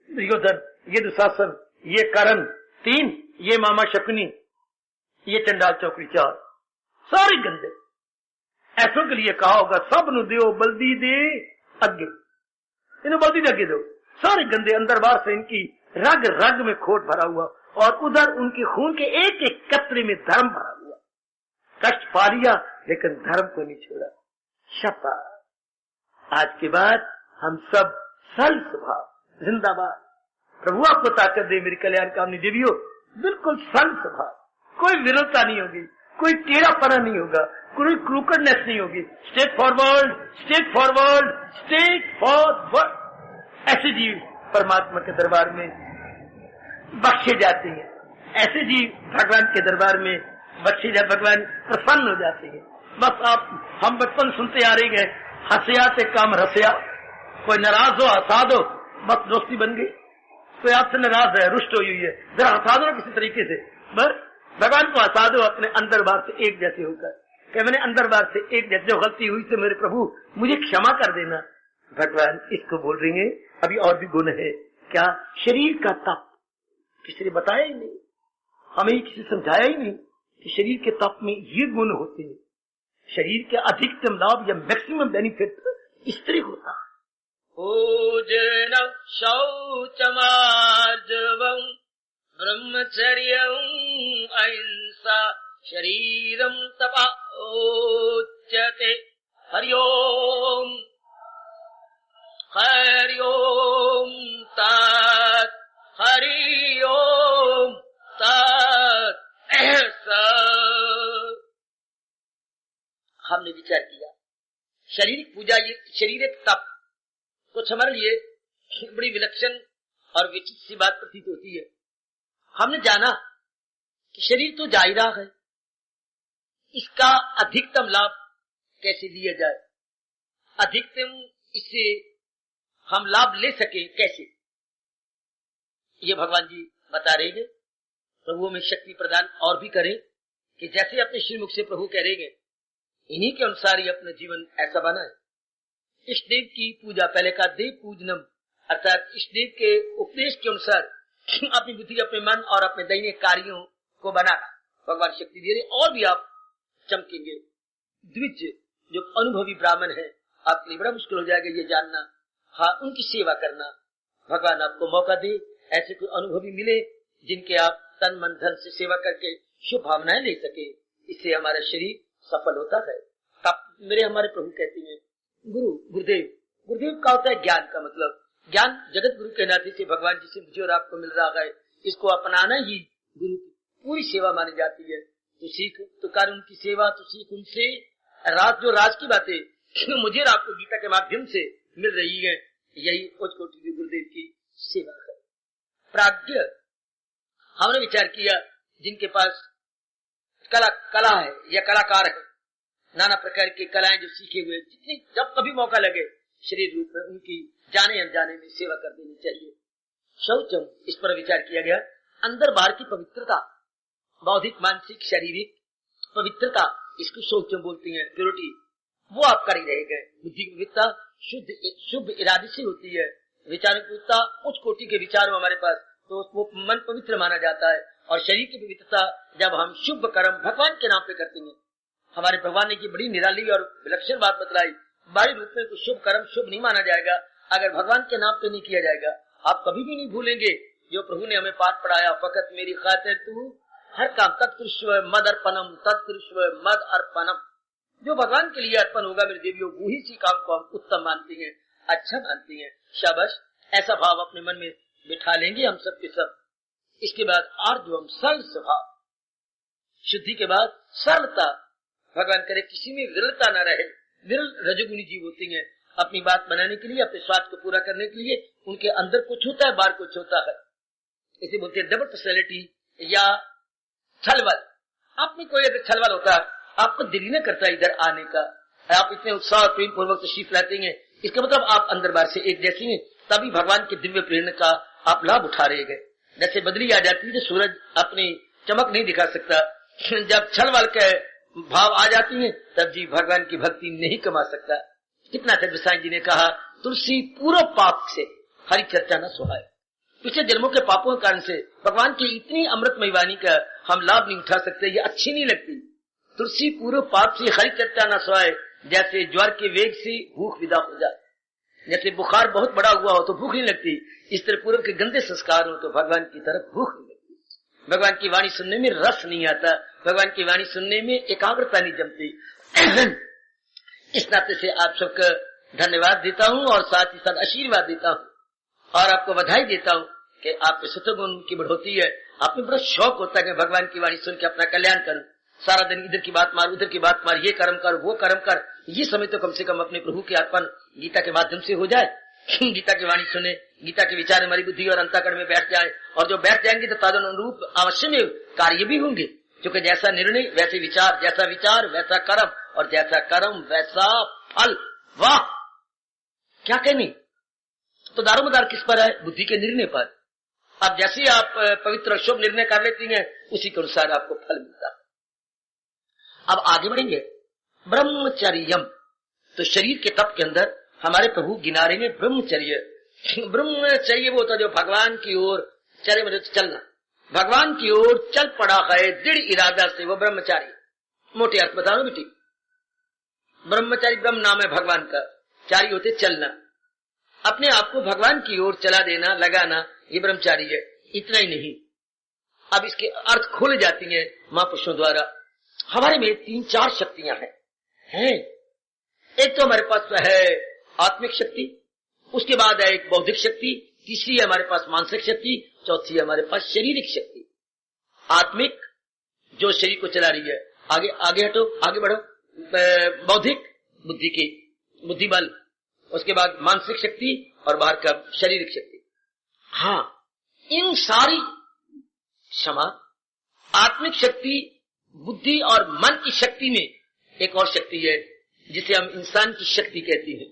दुर्योधन, ये दुशासन, ये कर्ण 3, ये मामा शकुनी, ये चंडाल चौकड़ी चार सारे गंदे। ऐसों के लिए कहा होगा सब नु दियो बल्दी दे अगे, इन्हें बल्दी दे अगे दो। सारे गंदे, अंदर बाहर से इनकी रग रग में खोट भरा हुआ और उधर उनके खून के एक एक कतरे में धर्म भरा हुआ। कष्ट पा लिया लेकिन धर्म को नहीं छोड़ा। शपा आज के बाद हम सब सरल स्वभाव जिंदाबाद। प्रभु आपको ताकत दे मेरी कल्याण कामनी देवियों। बिल्कुल सरल स्वभाव, कोई विरोधता नहीं होगी, कोई टेढ़ापना नहीं होगा, कोई क्रूकनेस नहीं होगी। State forward, state forward, state forward. ऐसे जीव परमात्मा के दरबार में बख्शे जाते हैं, ऐसे जीव भगवान के दरबार में बख्शे जाते, भगवान प्रसन्न हो जाते हैं। बस आप हम बचपन सुनते आ रहे हैं, हंसया ते काम रसया। कोई नाराज हो हंसा दो, बस दोस्ती बन गई। कोई आपसे नाराज है, रुष्ट हुई है, जरा हंसा दो किसी तरीके से, बस भगवान को हंसा दो अपने अंदर बाहर से एक जैसे होकर कि मैंने अंदर बाहर से एक जैसे, जो गलती हुई तो मेरे प्रभु मुझे क्षमा कर देना। भगवान इसको बोल रही है। अभी और भी गुण है क्या? शरीर का तप किसी ने बताया ही नहीं, हमें ही किसी समझाया ही नहीं कि शरीर के तप में ये गुण होते हैं। शरीर के अधिकतम लाभ या मैक्सिमम बेनिफिट स्त्री होता है। भोजनं शौचमार्जवं ब्रह्मचर्यं अहिंसा शरीरं तपा उच्यते। हरि ओम हरि ओम तत् हरि ओम तत्। हमने विचार किया शारीरिक पूजा, ये शरीर एक तप, कुछ हमारे लिए बड़ी विलक्षण और विचित्र सी बात प्रतीत होती है। हमने जाना कि शरीर तो जा ही रहा है, इसका अधिकतम लाभ कैसे लिया जाए, अधिकतम इससे हम लाभ ले सके कैसे, ये भगवान जी बता रहे हैं। प्रभु में शक्ति प्रदान और भी करें कि जैसे अपने श्रीमुख से प्रभु कह रहे हैं, इन्हीं के अनुसार ही अपना जीवन ऐसा बना है। इष्ट देव की पूजा, पहले का देव पूजनम, अर्थात इष्ट देव के उपदेश के अनुसार अपनी बुद्धि, अपने मन और अपने दैनिक कार्यों को बनाना भगवान शक्ति दे रहे। और भी आप चमकेंगे। द्विज जो अनुभवी ब्राह्मण है, आपके लिए बड़ा मुश्किल हो जाएगा ये जानना। हाँ, उनकी सेवा करना, भगवान आपको मौका दे, ऐसे कोई अनुभवी मिले जिनके आप तन मन धन से सेवा करके शुभ भावनाएं ले सके, इससे हमारा शरीर सफल होता है। तब मेरे हमारे प्रभु कहते हैं गुरु गुरुदेव, गुरुदेव का होता है ज्ञान का मतलब। ज्ञान जगत गुरु के नाते से भगवान जी से मुझे और आपको मिल रहा है, इसको अपनाना ही गुरु की पूरी सेवा मानी जाती है। तो सीख तो कर उनकी सेवा, तो सीख उनसे राज की बातें मुझे और आपको गीता के माध्यम से मिल रही है, यही उच्च कोटि के गुरुदेव की सेवा है। प्राज्ञ, हमने विचार किया जिनके पास कला है या कलाकार है, नाना प्रकार की कलाएं जो सीखे हुए, जितनी जब कभी मौका लगे शरीर रूप में उनकी जाने अनजाने में सेवा कर देनी चाहिए। शौचम, इस पर विचार किया गया। अंदर बाहर की पवित्रता, बौद्धिक मानसिक शारीरिक पवित्रता, इसको शौचम बोलते हैं, प्योरिटी, वो आप कर ही रहेगा। बुद्धि की पवित्रता शुभ इरादे से होती है। विचार की पवित्रता, उच्च कोटि के विचार हमारे पास, तो वो मन पवित्र माना जाता है। और शरीर की पवित्रता जब हम शुभ कर्म भगवान के नाम पे करते हैं। हमारे भगवान ने की बड़ी निराली और विलक्षण बात बतलाई, बाहरी रूप में कुछ शुभ कर्म शुभ नहीं माना जाएगा अगर भगवान के नाम पे नहीं किया जाएगा। आप कभी भी नहीं भूलेंगे जो प्रभु ने हमें पाठ पढ़ाया, फकत मेरी खातिर तू हर काम तत्कृष्व मद अर्पणम, तत्कृष्व मद अर्पणम। जो भगवान के लिए अर्पण होगा मेरे देवियों, वही सी काम को हम उत्तम मानते हैं, अच्छा मानते हैं। शाबाश, ऐसा भाव अपने मन में बिठा लेंगे हम सब के सब। इसके बाद आर्जवम, सरल स्वभाव, शुद्धि के बाद सरलता। भगवान करे किसी में विरलता न रहे। विरल रजोगुणी जीव होते हैं, अपनी बात बनाने के लिए, अपने स्वार्थ को पूरा करने के लिए उनके अंदर कुछ होता है, बाहर कुछ होता है। इसे बोलते हैं डबल पर्सनैलिटी या छलबल। आप में कोई अगर छलबल होता है, आपको दिल ही न करता इधर आने का, आप इतने उत्साह प्रेम पूर्वक तशरीफ लाते हैं, इसका मतलब आप अंदर बाहर से एक जैसे हैं। तभी भगवान के दिव्य प्रेरणा का आप लाभ उठा रहे गए। जैसे बदली आ जाती है तो सूरज अपनी चमक नहीं दिखा सकता, जब छलबल के भाव आ जाती है तब जी भगवान की भक्ति नहीं कमा सकता। कितना अच्छा गोसाई जी ने कहा, तुलसी पूरा पाप से हरि चर्चा न सुहाए। पिछले जन्मों के पापों के कारण से भगवान की इतनी अमृतमयी वाणी का हम लाभ नहीं उठा सकते, ये अच्छी नहीं लगती। तुलसी पूर्व पाप से हरि चर्चा न सोए, जैसे ज्वर के वेग से भूख विदा हो जाए। जैसे बुखार बहुत बड़ा हुआ हो तो भूख नहीं लगती, इस तरह पूर्व के गंदे संस्कार हो तो भगवान की तरफ भूख नहीं लगती। भगवान की वाणी सुनने में रस नहीं आता, भगवान की वाणी सुनने में एकाग्रता नहीं जमती। इस नाते से आप सबका धन्यवाद देता हूँ और साथ ही साथ आशीर्वाद देता हूँ और आपको बधाई देता हूँ कि आपके सत्वगुण की बढ़ोतरी है। आप में बड़ा शौक होता है कि भगवान की वाणी सुन के अपना कल्याण करूं। सारा दिन इधर की बात मार, उधर की बात मार, ये कर्म कर, वो कर्म कर, ये समय तो कम से कम अपने प्रभु के अर्पण गीता के माध्यम से हो जाए। गीता की वाणी सुने, गीता के विचार हमारी बुद्धि और अंतःकरण में बैठ जाए, और जो बैठ जाएंगे तो तदनुरूप अवश्य में कार्य भी होंगे, क्योंकि जैसा निर्णय वैसे विचार, जैसा विचार वैसा कर्म, और जैसा कर्म वैसा फल। वाह, क्या कहने। तो दारोमदार किस पर है? बुद्धि के निर्णय पर। अब जैसे आप पवित्र और शुभ निर्णय कर लेती हैं, उसी के अनुसार आपको फल मिलता है। अब आगे बढ़ेंगे। ब्रह्मचर्यम, तो शरीर के तप के अंदर हमारे प्रभु गिना रहे हैं ब्रह्मचर्य। ब्रह्मचर्य वो होता है जो भगवान की ओर चले, मतलब चलना, भगवान की ओर चल पड़ा है दृढ़ इरादा से, वो ब्रह्मचारी। मोटे अर्थ बता दो बेटी, ब्रह्मचारी ब्रह्म नाम है भगवान का, चारी होते चलना, अपने आप को भगवान की ओर चला देना, लगाना, ये ब्रह्मचारी है। इतना ही नहीं, अब इसके अर्थ खोले जाती हैं महापुरुषों द्वारा। हमारे में 3-4 शक्तियां हैं। एक तो हमारे पास है आत्मिक शक्ति, उसके बाद है एक बौद्धिक शक्ति, तीसरी है हमारे पास मानसिक शक्ति, चौथी है हमारे पास शारीरिक शक्ति। आत्मिक जो शरीर को चला रही है, आगे आगे हटो, आगे बढ़ो। बौद्धिक बुद्धि की बुद्धि बल, उसके बाद मानसिक शक्ति और बाहर का शारीरिक शक्ति। हाँ, इन सारी क्षमा आत्मिक शक्ति, बुद्धि और मन की शक्ति में एक और शक्ति है जिसे हम इंसान की शक्ति कहती हैं,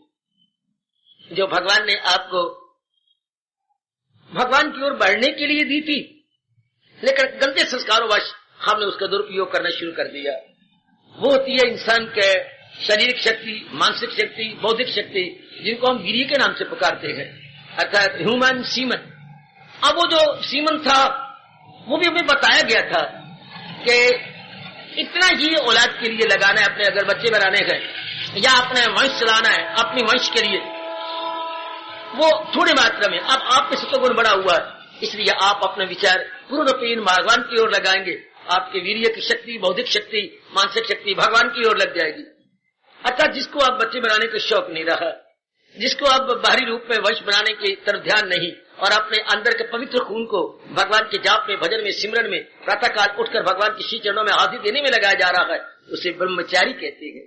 जो भगवान ने आपको भगवान की ओर बढ़ने के लिए दी थी, लेकिन गंदे संस्कारों वश हमने उसका दुरुपयोग करना शुरू कर दिया। वो होती है इंसान के शारीरिक शक्ति, मानसिक शक्ति, बौद्धिक शक्ति, जिनको हम वीर्य के नाम से पुकारते हैं, अर्थात ह्यूमन सीमन। अब वो जो सीमन था, वो भी हमें बताया गया था कि इतना ही औलाद के लिए लगाना है, अपने अगर बच्चे बनाने हैं या अपने वंश चलाना है, अपने वंश के लिए, वो थोड़ी मात्रा में। अब आप में सत्वगुण बड़ा हुआ है, इसलिए आप अपने विचार पूर्णपेन भगवान की ओर लगाएंगे, आपके वीर्य की शक्ति, बौद्धिक शक्ति, मानसिक शक्ति भगवान की ओर लग जाएगी। अर्थात जिसको आप बच्चे बनाने का शौक नहीं रहा, जिसको आप बाहरी रूप में वंश बनाने की तरफ ध्यान नहीं, और अपने अंदर के पवित्र खून को भगवान के जाप में, भजन में, सिमरन में, प्रातःकाल उठकर भगवान के श्री चरणों में आदि देने में लगाया जा रहा है, उसे ब्रह्मचारी कहते हैं।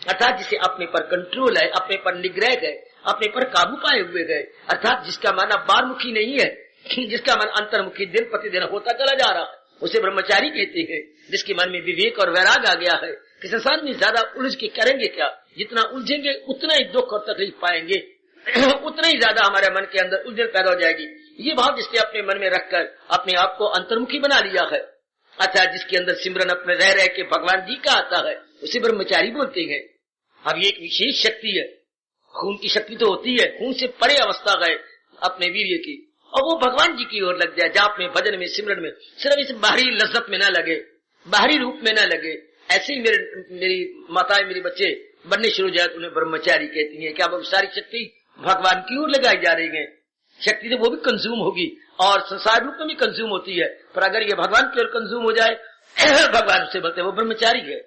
अर्थात जिसे अपने पर कंट्रोल है, अपने पर निग्रह है, अपने पर काबू पाए हुए गए, अर्थात जिसका मन अब बाहरमुखी नहीं है, जिसका मन अंतर्मुखी दिन प्रतिदिन होता चला जा रहा है, उसे ब्रह्मचारी कहते हैं। जिसके मन में विवेक और वैराग आ गया है कि संसार में ज्यादा उलझ के करेंगे क्या, जितना उलझेंगे उतना ही दुख और तकलीफ पाएंगे, उतना ही ज्यादा हमारे मन के अंदर उलझन पैदा हो जाएगी। ये भाव जिसने अपने मन में रखकर अपने आप को अंतर्मुखी बना लिया है, अच्छा, जिसके अंदर सिमरन अपने रह रह के भगवान जी का आता है, उसे ब्रह्मचारी बोलते हैं। अब ये एक विशेष शक्ति है, खून की शक्ति तो होती है, खून से परे अवस्था है अपने वीर्य की, और वो भगवान जी की ओर लग जाए, जाप में, भजन में, सिमरन में, सिर्फ इस बाहरी लज्जत में न लगे, बाहरी रूप में न लगे। ऐसे ही मेरी माताएं, मेरे बच्चे बनने शुरू हो जाए, उन्हें ब्रह्मचारी कहती है। क्या वो सारी शक्ति भगवान की ओर लगाई जा रही है? शक्ति तो वो भी कंज्यूम होगी और संसार रूप में भी कंज्यूम होती है, पर अगर ये भगवान की ओर कंज्यूम हो जाए, भगवान से बोलते वो ब्रह्मचारी है।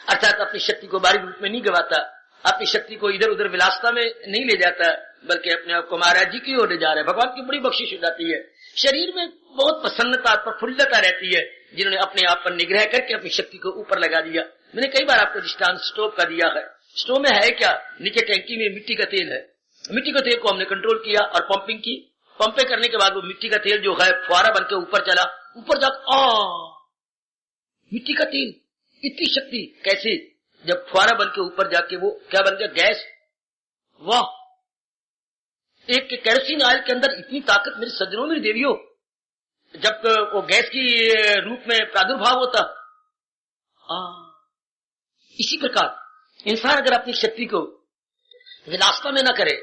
अर्थात अपनी शक्ति को बाहरी रूप में नहीं गवाता, अपनी शक्ति को इधर उधर विलासता में नहीं ले जाता, बल्कि अपने आप को महाराज जी की ओर ले जा रहा है। भगवान की बड़ी बख्शिश हो जाती है, शरीर में बहुत प्रसन्नता, प्रफुल्लता रहती है, जिन्होंने अपने आप पर निग्रह करके अपनी शक्ति को ऊपर लगा दिया। मैंने कई बार आपको दृष्टांत स्टोव का दिया है। स्टोव में है क्या? नीचे टैंकी में मिट्टी का तेल है, मिट्टी का तेल को हमने कंट्रोल किया और पंपिंग की, पंपिंग करने के बाद वो मिट्टी का तेल जो है फुहारा बन के ऊपर चला, ऊपर जाकर मिट्टी का तेल, इतनी शक्ति कैसे? जब फुहारा बन के ऊपर जाके वो क्या बन गया? गैस। वाह, एक केरोसिन ऑयल के अंदर इतनी ताकत मेरे सज्जनों, मेरी देवियों, जब वो गैस की रूप में प्रादुर्भाव होता। इसी प्रकार इंसान अगर अपनी शक्ति को विलासता में न करे,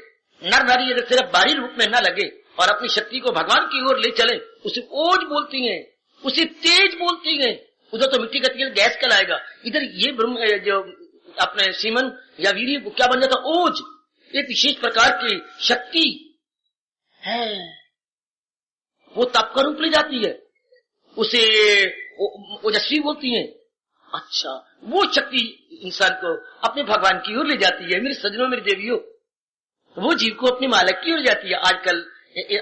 नर नारी अगर सिर्फ बाहरी रूप में न लगे, और अपनी शक्ति को भगवान की ओर ले चले, उसे ओज बोलती हैं, उसे तेज बोलती हैं। उधर तो मिट्टी का तेल गैस कहलाएगा, इधर ये ब्रह्म जो अपने सीमन या वीर्य वो क्या बन जाता, ओज, एक विशेष प्रकार की शक्ति है, वो तप का रूप ले जाती है, उसे ओजस्वी बोलती हैं। अच्छा, वो शक्ति इंसान को अपने भगवान की ओर ले जाती है। मेरे सज्जनों, मेरे देवियों, वो जीव को अपने मालिक की ओर जाती है। आजकल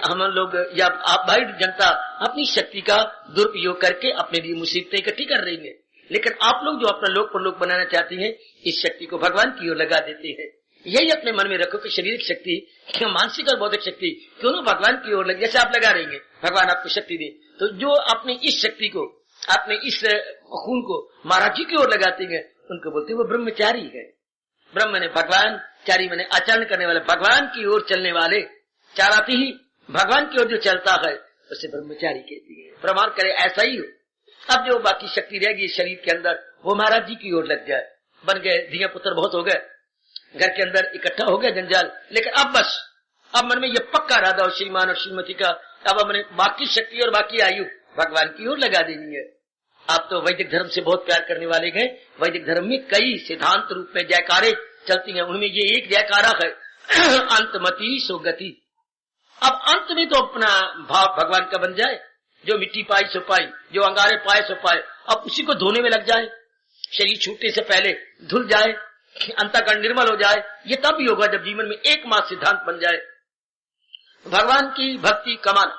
हम लोग या आप भाई जनता अपनी शक्ति का दुरुपयोग करके अपने लिए मुसीबतें इकट्ठी कर रही है, लेकिन आप लोग जो अपना लोक परलोक बनाना चाहती हैं, इस शक्ति को भगवान की ओर लगा देते हैं। यही अपने मन में रखो कि शारीरिक शक्ति, मानसिक और बौद्धिक शक्ति क्यों ना भगवान की ओर लगे। जैसे आप लगा रही हैं, भगवान आपको शक्ति दे, तो जो अपने इस शक्ति को, अपने इस खून को महाराज जी की ओर लगाते हैं, उनको बोलते हैं वो ब्रह्मचारी है। ब्रह्म ने भगवान, चारी मैंने आचरण करने वाले, भगवान की ओर चलने वाले, चाराती ही भगवान की ओर जो चलता है उसे ब्रह्मचारी कहती है। प्रमाण करे ऐसा ही हो। अब जो बाकी शक्ति रहेगी शरीर के अंदर, वो महाराज जी की ओर लग जाए। बन गए, धिया पुत्र बहुत हो गए, घर के अंदर इकट्ठा हो गया जंजाल, लेकिन अब बस, अब मन में ये पक्का इरादा हो श्रीमान और श्रीमती का, अब हमने बाकी शक्ति और बाकी आयु भगवान की ओर लगा देनी है। आप तो वैदिक धर्म से बहुत प्यार करने वाले गए। वैदिक धर्म में कई सिद्धांत रूप में जयकारे चलती हैं, उनमें ये एक जयकारा है, अंतमति सो गति। अब अंत में तो अपना भाव भगवान का बन जाए, जो मिट्टी पाई सो पाई, जो अंगारे पाए सो पाए, अब उसी को धोने में लग जाए, शरीर छूटने से पहले धुल जाए, अंतःकरण निर्मल हो जाए। ये तब भी होगा जब जीवन में एकमात्र सिद्धांत बन जाए, भगवान की भक्ति कमाना।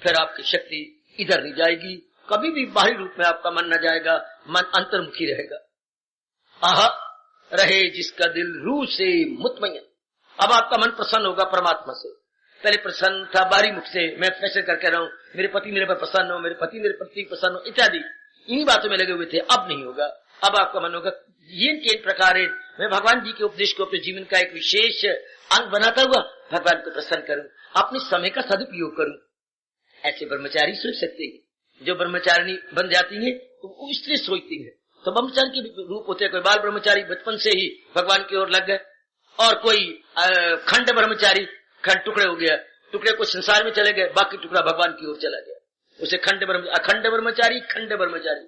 फिर आपकी शक्ति इधर नहीं जाएगी, कभी भी बाहरी रूप में आपका मन न जाएगा, मन अंतर्मुखी रहेगा। आहा, रहे जिसका दिल रूह से मुतमय्यन। अब आपका मन प्रसन्न होगा परमात्मा से। पहले प्रसन्न था बाहरी मुख से, मैं फैसले करके रहा हूं, मेरे पति मेरे पर प्रसन्न हो, मेरे पति मेरे प्रति प्रसन्न हो, इत्यादि इन्हीं बातों में लगे हुए थे। अब नहीं होगा। अब आपका मन होगा ये तीन प्रकार है, मैं भगवान जी के उपदेश को अपने जीवन का एक विशेष अंग बनाता हुआ भगवान को प्रसन्न करूं, अपने समय का सदुपयोग करूं। ऐसे ब्रह्मचारी सोच सकते हैं। जो ब्रह्मचारिणी बन जाती है तो वो इसलिए सोचती है। तो ब्रह्मचारी के रूप होते हैं, कोई बाल ब्रह्मचारी बचपन से ही भगवान की ओर लग गए, और कोई खंड ब्रह्मचारी, खंड टुकड़े हो गया, टुकड़े को संसार में चले गए, बाकी टुकड़ा भगवान की ओर चला गया, उसे अखंड ब्रह्मचारी, खंड ब्रह्मचारी।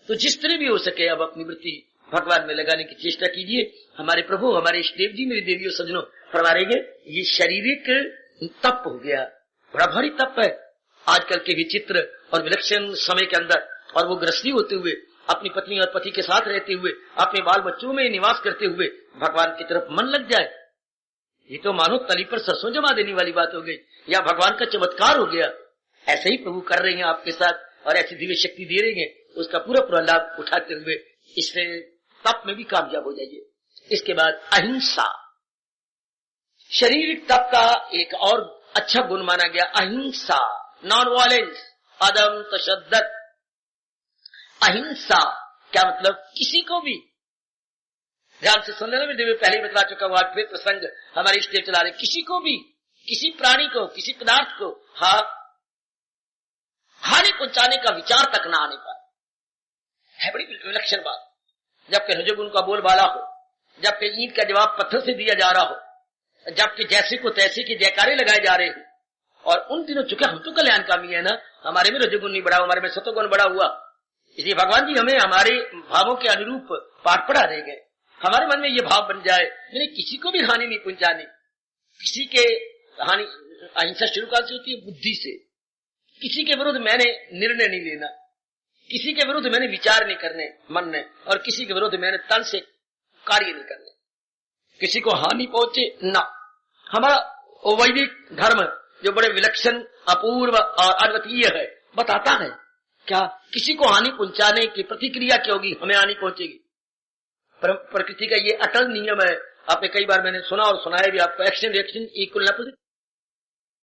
तो जिस तरह भी हो सके अब अपनी वृत्ति भगवान में लगाने की चेष्टा कीजिए। हमारे प्रभु, हमारे इष्ट देव जी, मेरी देवियों सज्जनों, फरमाएंगे ये शारीरिक तप हो गया, बड़ा भारी तप है। आजकल के विचित्र और विलक्षण समय के अंदर, और वो गृहस्थी होते हुए, अपनी पत्नी और पति के साथ रहते हुए, अपने बाल बच्चों में निवास करते हुए भगवान की तरफ मन लग जाए, ये तो मानो तली पर सरसों जमा देने वाली बात हो गई, या भगवान का चमत्कार हो गया। ऐसे ही प्रभु कर रहे हैं आपके साथ, और ऐसी दिव्य शक्ति दे रही है, उसका पूरा पूरा लाभ उठाते हुए इससे तप में भी कामयाब हो जाइए। इसके बाद अहिंसा, शारीरिक तप का एक और अच्छा गुण माना गया अहिंसा, नॉन वायलेंस, अदम तशद्दुद। अहिंसा क्या मतलब? किसी को भी, ध्यान से सुन लेना, मेरे देवी पहले बता चुका हुआ, फिर प्रसंग हमारे इष्ट देव चला रहे, किसी को भी, किसी प्राणी को, किसी पदार्थ को हानि पहुंचाने का विचार तक ना आने पाए, है बड़ी विलक्षण बात। जबकि रजोगुण का बोलबाला हो, जबकि ईंट का जवाब पत्थर से दिया जा रहा हो, जबकि जैसे को तैसे के जयकारे लगाए जा रहे हो, और उन दिनों चूंकि हम तो कल्याणकामी है ना, हमारे में रजोगुण नहीं बढ़ा, हमारे में सतोगुण बढ़ा हुआ, इसलिए भगवान जी हमें हमारे भावों के अनुरूप पाठ पढ़ा दे गए। हमारे मन में ये भाव बन जाए, मैंने किसी को भी हानि नहीं पहुंचानी, किसी के हानि, अहिंसा शुरू काल से होती है बुद्धि से, किसी के विरुद्ध मैंने निर्णय नहीं लेना, किसी के विरुद्ध मैंने विचार नहीं करने मन में, और किसी के विरुद्ध मैंने तन से कार्य नहीं करने, किसी को हानि पहुंचे ना। हमारा वैदिक धर्म जो बड़े विलक्षण, अपूर्व और अद्वितीय है, बताता है क्या किसी को हानि पहुंचाने की प्रतिक्रिया क्या होगी, हमें हानि पहुंचेगी। प्रकृति का ये अटल नियम है। आपने कई बार मैंने सुना और सुनाया भी आपको, एक्शन रिएक्शन इक्वल